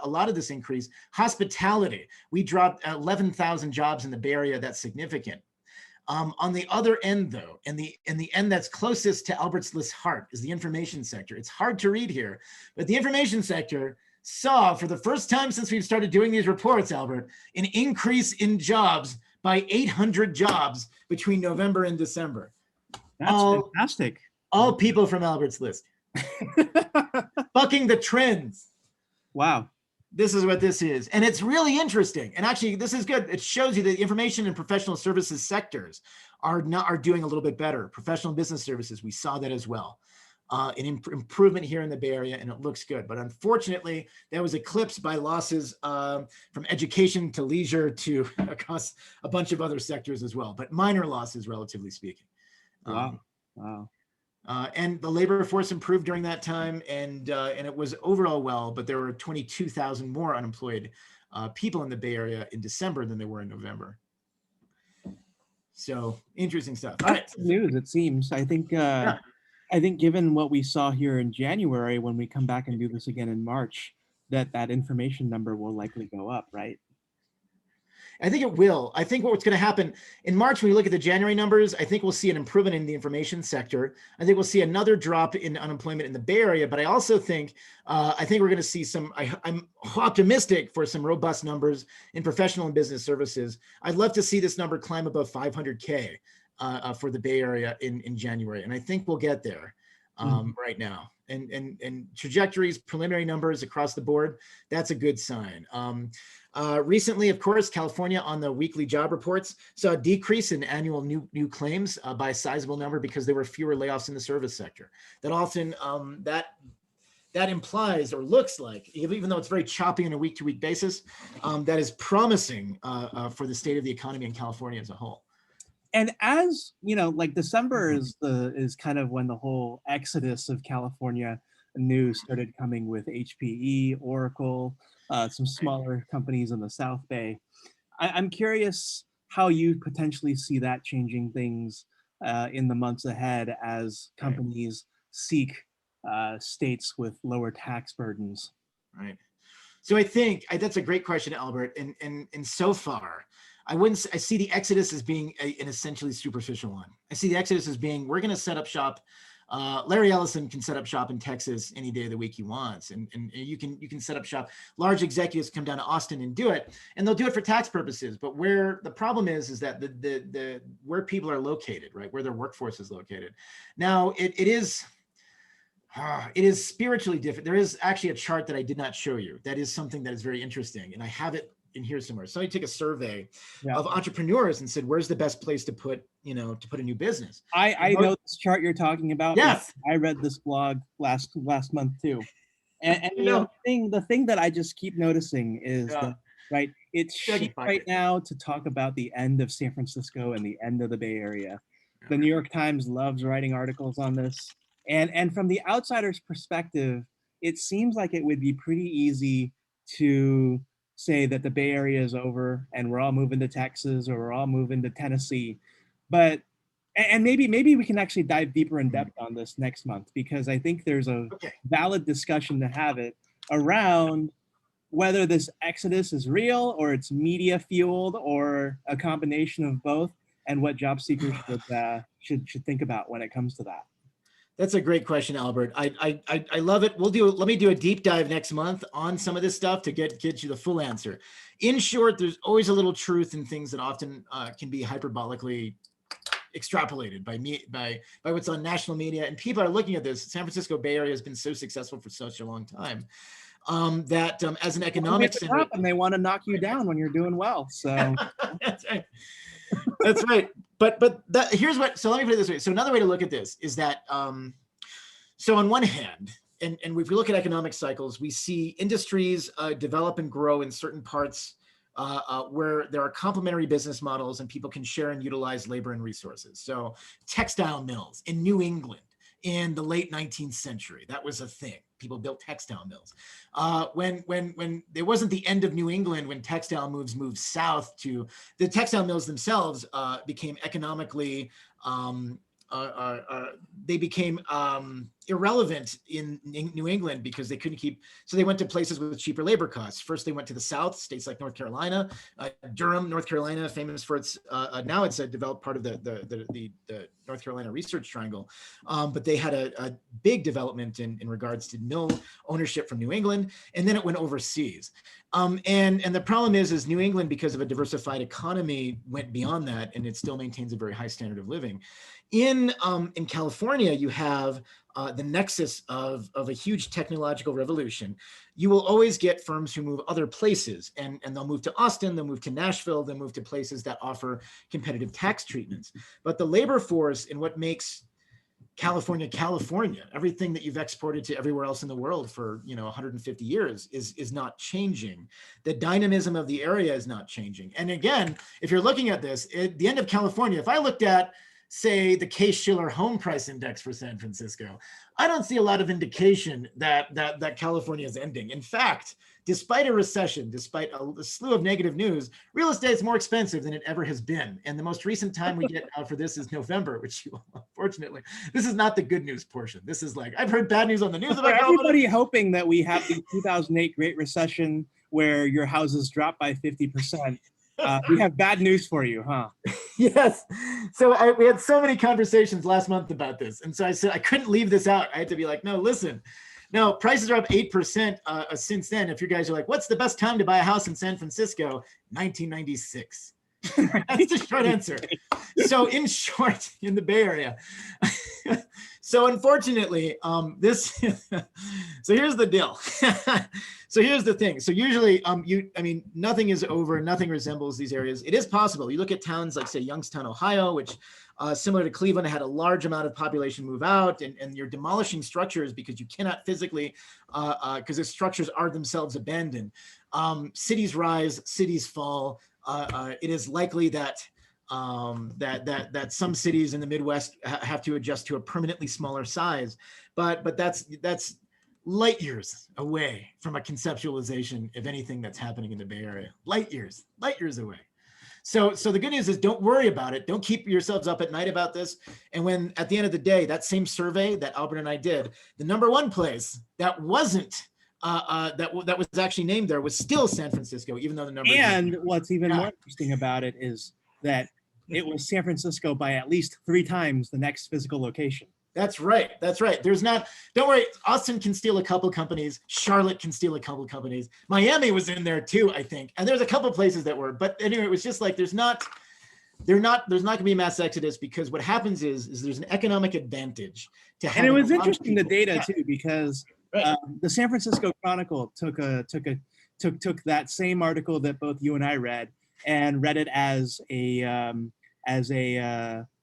a lot of this increase. Hospitality, we dropped 11,000 jobs in the Bay Area. That's significant. On the other end, though, and the end that's closest to Albert's list heart is the information sector. It's hard to read here, but the information sector saw, for the first time since we've started doing these reports, Albert, an increase in jobs by 800 jobs between November and December. That's fantastic. All people from Albert's list. Bucking the trends. Wow. This is what this is. And it's really interesting. And actually, this is good. It shows you that the information and professional services sectors are doing a little bit better. Professional business services, we saw that as well. An improvement here in the Bay Area, and it looks good. But unfortunately, that was eclipsed by losses from education to leisure to across a bunch of other sectors as well, but minor losses, relatively speaking. Wow. And the labor force improved during that time, and it was overall well, but there were 22,000 more unemployed people in the Bay Area in December than there were in November. So interesting stuff. All right. News, it seems. I think given what we saw here in January, when we come back and do this again in March, that information number will likely go up, right? I think it will. I think what's going to happen in March, when we look at the January numbers, I think we'll see an improvement in the information sector. I think we'll see another drop in unemployment in the Bay Area, but I also think, we're going to see I'm optimistic for some robust numbers in professional and business services. I'd love to see this number climb above 500K for the Bay Area in January. And I think we'll get there right now. And trajectories, preliminary numbers across the board, that's a good sign. Recently, of course, California on the weekly job reports saw a decrease in annual new claims by a sizable number because there were fewer layoffs in the service sector. That often that implies or looks like, even though it's very choppy on a week-to-week basis, that is promising for the state of the economy in California as a whole. And as you know, like December is kind of when the whole exodus of California news started coming with HPE, Oracle, some smaller companies in the South Bay. I'm curious how you potentially see that changing things in the months ahead as companies seek states with lower tax burdens. Right. So I think that's a great question, Albert. And so far, I see the exodus as being an essentially superficial one. I see the exodus as being, we're going to set up shop. Larry Ellison can set up shop in Texas any day of the week he wants. And you can set up shop. Large executives come down to Austin and do it, and they'll do it for tax purposes. But where the problem is that the where people are located, right, where their workforce is located. Now it is spiritually different. There is actually a chart that I did not show you. That is something that is very interesting, and I have it in here somewhere. Somebody took a survey of entrepreneurs and said, where's the best place to put a new business? I know this chart you're talking about. Yes. I read this blog last month too. And You know, the thing that I just keep noticing is yeah, that, right, it's Dougie chic right Piper. now to talk about the end of San Francisco and the end of the Bay Area. The New York Times loves writing articles on this. And from the outsider's perspective, it seems like it would be pretty easy to say that the Bay Area is over and we're all moving to Texas or we're all moving to Tennessee. But and maybe we can actually dive deeper in depth on this next month, because I think there's a Okay. valid discussion to have it around whether this exodus is real or it's media fueled or a combination of both, and what job seekers should think about when it comes to that. That's a great question, Albert. I love it. Let me do a deep dive next month on some of this stuff to get you the full answer. In short, there's always a little truth in things that often can be hyperbolically extrapolated by what's on national media. And people are looking at this. San Francisco Bay Area has been so successful for such a long time that as an economic center, and they want to knock you down when you're doing well. So that's right. That's right. But here's what. So let me put it this way. So another way to look at this is that so on one hand, and if we look at economic cycles, we see industries develop and grow in certain parts where there are complementary business models and people can share and utilize labor and resources. So textile mills in New England in the late 19th century, that was a thing. People built textile mills. When there wasn't the end of New England, when textile moved south to the textile mills themselves became economically they became irrelevant in New England because they couldn't keep, so they went to places with cheaper labor costs. First, they went to the South, states like North Carolina, Durham, North Carolina, famous for its, now it's a developed part of the North Carolina Research Triangle. But they had a big development in regards to mill ownership from New England, and then it went overseas. And the problem is New England, because of a diversified economy, went beyond that, and it still maintains a very high standard of living. In California, you have the nexus of a huge technological revolution. You will always get firms who move other places, and they'll move to Austin, they'll move to Nashville, they'll move to places that offer competitive tax treatments. But the labor force in what makes California, everything that you've exported to everywhere else in the world for 150 years is not changing. The dynamism of the area is not changing. And again, if you're looking at this, at the end of California, if I looked at, say, the Case-Shiller home price index for San Francisco, I don't see a lot of indication that California is ending. In fact, despite a recession, despite a slew of negative news, real estate is more expensive than it ever has been. And the most recent time we get out for this is November, which unfortunately, this is not the good news portion. This is like, I've heard bad news on the news about everybody hoping that we have the 2008 Great Recession where your houses drop by 50%. We have bad news for you, huh? Yes. So we had so many conversations last month about this. And so I said, I couldn't leave this out. I had to be like, no, listen, no, prices are up 8% since then. If you guys are like, what's the best time to buy a house in San Francisco? 1996. That's the short answer. So in short, in the Bay Area. So unfortunately, so here's the deal. So here's the thing. So usually, nothing is over. Nothing resembles these areas. It is possible. You look at towns like, say, Youngstown, Ohio, which similar to Cleveland, had a large amount of population move out, and you're demolishing structures because you cannot physically, because the structures are themselves abandoned. Cities rise, cities fall. It is likely that that some cities in the Midwest have to adjust to a permanently smaller size, but that's light years away from a conceptualization of anything that's happening in the Bay Area. Light years away. So the good news is, don't worry about it. Don't keep yourselves up at night about this. And when at the end of the day, that same survey that Albert and I did, the number one place that wasn't that was actually named there was still San Francisco, even though the numbers. And what's even more interesting about it is that it was San Francisco by at least 3 times the next physical location. That's right. There's not, don't worry, Austin can steal a couple companies. Charlotte can steal a couple companies. Miami was in there too, I think. And there's a couple places that were, but anyway, it was just like, there's not gonna be a mass exodus, because what happens is there's an economic advantage to have. And it was interesting, the data too, because the San Francisco Chronicle took that same article that both you and I read and read it as an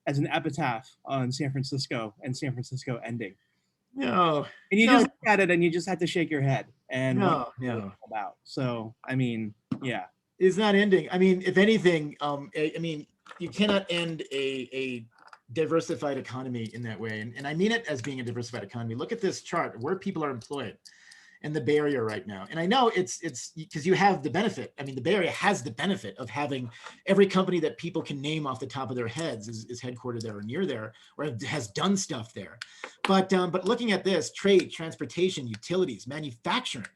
epitaph on San Francisco and San Francisco ending. No, And you no, just look at it and you just had to shake your head and wonder no, what it's no. all about. So, I mean, yeah. It's not ending. I mean, if anything, I mean, you cannot end a diversified economy in that way. And I mean it as being a diversified economy. Look at this chart where people are employed in the Bay Area right now. And I know it's because you have the benefit. I mean, the Bay Area has the benefit of having every company that people can name off the top of their heads is headquartered there or near there, or has done stuff there. But looking at this, trade, transportation, utilities, manufacturing,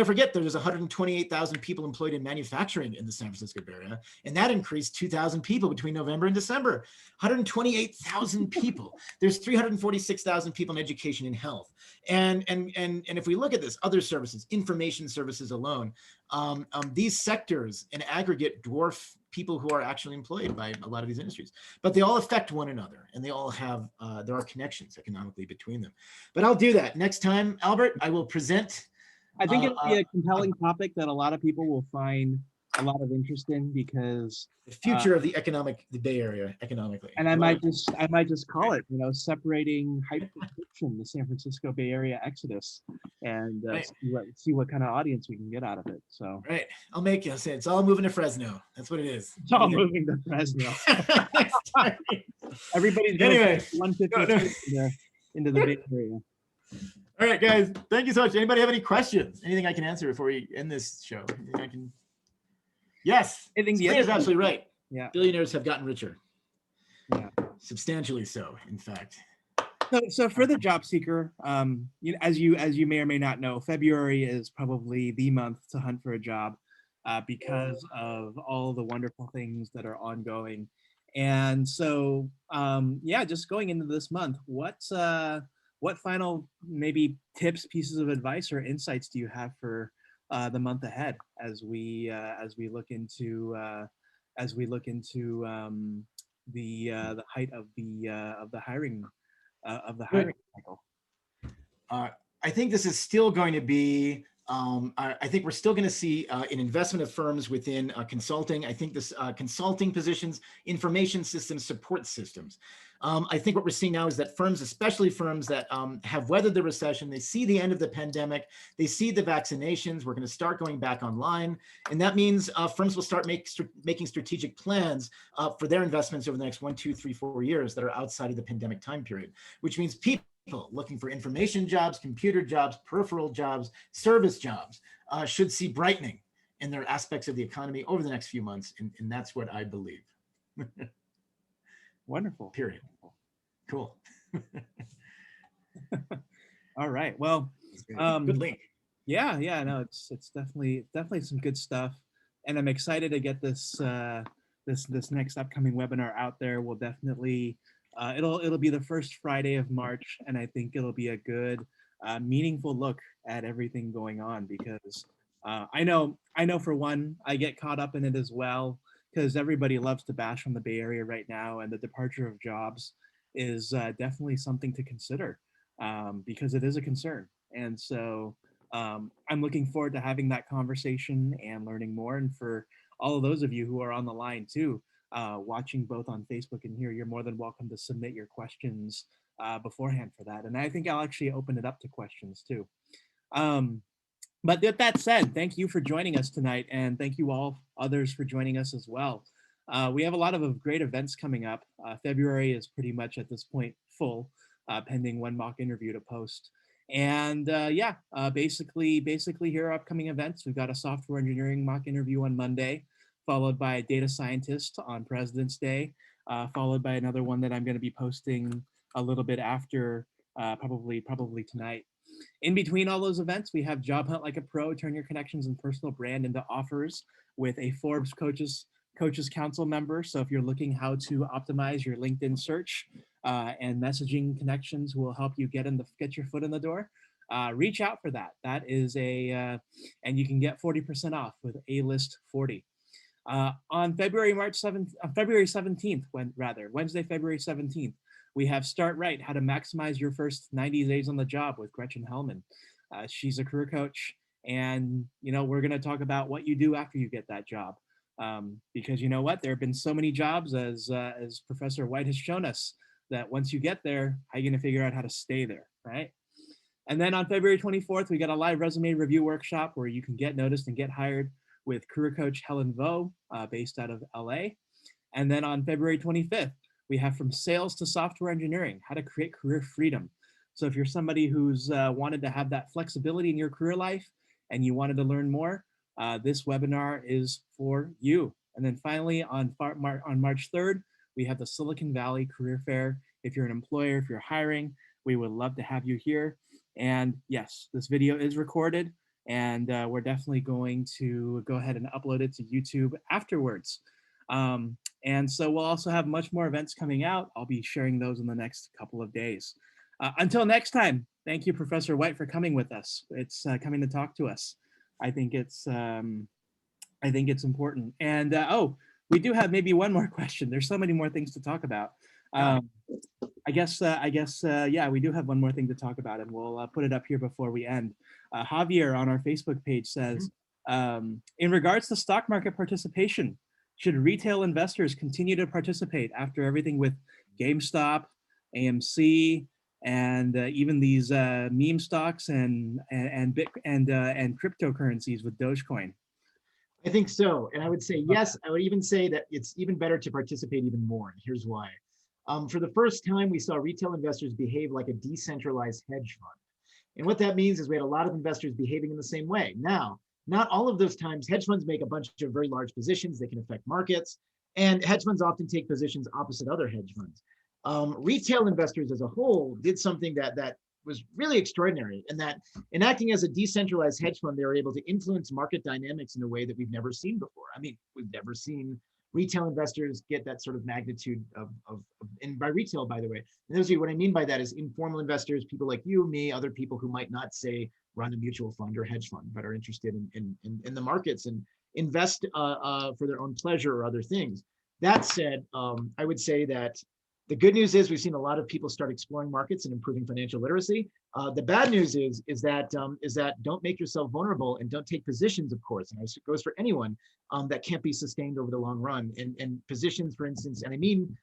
forget there's 128,000 people employed in manufacturing in the San Francisco Bay Area, and that increased 2,000 people between November and December. 128,000 people. There's 346,000 people in education and health. And if we look at this, other services, information services alone, these sectors in aggregate dwarf people who are actually employed by a lot of these industries, but they all affect one another, and they all have there are connections economically between them. But I'll do that next time, Albert. I will present. I think it'll be a compelling topic that a lot of people will find a lot of interest in because the future of the Bay Area economically. And I might just call it, separating hype from fiction, the San Francisco Bay Area exodus, and Right. see what kind of audience we can get out of it. So right, I'll make you say it's all moving to Fresno. That's what it is. It's all moving to Fresno. Everybody's going anyway, 150 into the Bay Area. All right, guys. Thank you so much. Anybody have any questions? Anything I can answer before we end this show? Anything I can? Yes, I think is absolutely right. Yeah, billionaires have gotten richer. Yeah, substantially so, in fact. So for the job seeker, as you may or may not know, February is probably the month to hunt for a job because of all the wonderful things that are ongoing. And so, just going into this month, what final maybe tips, pieces of advice, or insights do you have for the month ahead as we look into the height of the hiring cycle? I think this is still going to be. I think we're still going to see an investment of firms within consulting. I think this consulting positions, information systems, support systems. I think what we're seeing now is that firms, especially firms that have weathered the recession, they see the end of the pandemic, they see the vaccinations, we're going to start going back online. And that means firms will start making strategic plans for their investments over the next 1, 2, 3, 4 years that are outside of the pandemic time period, which means people looking for information jobs, computer jobs, peripheral jobs, service jobs should see brightening in their aspects of the economy over the next few months. And that's what I believe. Wonderful. Period. Cool. All right. Well, good link. Yeah. No, it's definitely some good stuff, and I'm excited to get this this next upcoming webinar out there. We'll definitely it'll be the first Friday of March, and I think it'll be a good, meaningful look at everything going on because I know for one, I get caught up in it as well because everybody loves to bash on the Bay Area right now, and the departure of jobs is definitely something to consider because it is a concern. And so I'm looking forward to having that conversation and learning more. And for all of those of you who are on the line too, watching both on Facebook and here, you're more than welcome to submit your questions beforehand for that. And I think I'll actually open it up to questions too. But with that said, thank you for joining us tonight, and thank you all others for joining us as well. We have a lot of great events coming up. February is pretty much at this point full, pending one mock interview to post. And basically here are upcoming events. We've got a software engineering mock interview on Monday, followed by a data scientist on President's Day, followed by another one that I'm going to be posting a little bit after, probably tonight. In between all those events, we have Job Hunt Like a Pro, turn your connections and personal brand into offers with a Forbes Coaches Council member. So if you're looking how to optimize your LinkedIn search and messaging connections will help you get your foot in the door, reach out for that. That is and you can get 40% off with A-List 40. On February 17th, Wednesday, February 17th, we have Start Right, how to maximize your first 90 days on the job with Gretchen Hellman. She's a career coach, and we're going to talk about what you do after you get that job. Because you know what, there have been so many jobs, as Professor White has shown us, that once you get there, how are you going to figure out how to stay there, right? And then on February 24th, we got a live resume review workshop where you can get noticed and get hired with career coach Helen Vo, based out of LA. And then on February 25th, we have From Sales to Software Engineering, how to create career freedom. So if you're somebody who's wanted to have that flexibility in your career life and you wanted to learn more, this webinar is for you. And then finally, on March 3rd, we have the Silicon Valley Career Fair. If you're an employer, if you're hiring, we would love to have you here. And yes, this video is recorded, and we're definitely going to go ahead and upload it to YouTube afterwards. And so we'll also have much more events coming out. I'll be sharing those in the next couple of days. Until next time, thank you, Professor White, for coming with us. It's coming to talk to us. I think it's important. And oh, we do have maybe one more question. There's so many more things to talk about. I guess, yeah, we do have one more thing to talk about, and we'll put it up here before we end. Javier on our Facebook page says, in regards to stock market participation, should retail investors continue to participate after everything with GameStop, AMC, and even these meme stocks and cryptocurrencies with Dogecoin? I think so. And I would say yes. I would even say that it's even better to participate even more. And here's why. For the first time, we saw retail investors behave like a decentralized hedge fund. And what that means is we had a lot of investors behaving in the same way. Now, not all of those times, hedge funds make a bunch of very large positions. They can affect markets. And hedge funds often take positions opposite other hedge funds. Retail investors as a whole did something that was really extraordinary, and that in acting as a decentralized hedge fund, they were able to influence market dynamics in a way that we've never seen before. I mean, we've never seen retail investors get that sort of magnitude and by retail, by the way, and those of you, what I mean by that is informal investors, people like you, me, other people who might not say run a mutual fund or hedge fund, but are interested in the markets and invest for their own pleasure or other things. That said, I would say that the good news is we've seen a lot of people start exploring markets and improving financial literacy. The bad news is that don't make yourself vulnerable and don't take positions, of course, and it goes for anyone that can't be sustained over the long run. And positions, for instance, and I mean,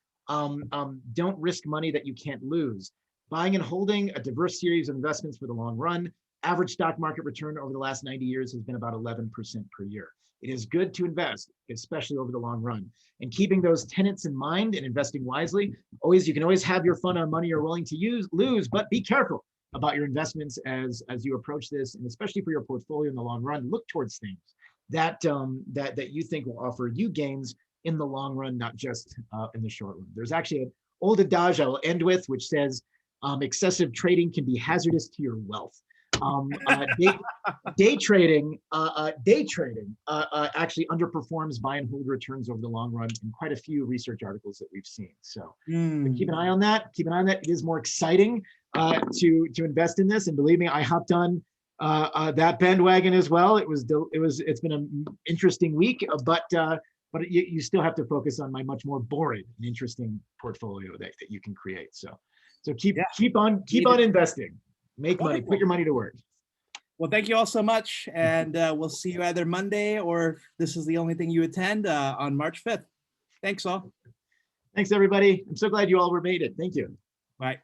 don't risk money that you can't lose. Buying and holding a diverse series of investments for the long run. Average stock market return over the last 90 years has been about 11% per year. It is good to invest, especially over the long run. And keeping those tenets in mind and investing wisely, you can always have your fun on money you're willing to lose, but be careful about your investments as you approach this, and especially for your portfolio in the long run. Look towards things that you think will offer you gains in the long run, not just in the short run. There's actually an old adage I will end with, which says, excessive trading can be hazardous to your wealth. Day trading actually underperforms buy and hold returns over the long run in quite a few research articles that we've seen. So keep an eye on that. Keep an eye on that. It is more exciting to invest in this, and believe me, I hopped on that bandwagon as well. It's been an interesting week, but you still have to focus on my much more boring and interesting portfolio that you can create. So keep on investing. Make money, put your money to work. Well, thank you all so much. And we'll see you either Monday, or if this is the only thing you attend, on March 5th. Thanks all. Thanks, everybody. I'm so glad you all made it. Thank you. Bye.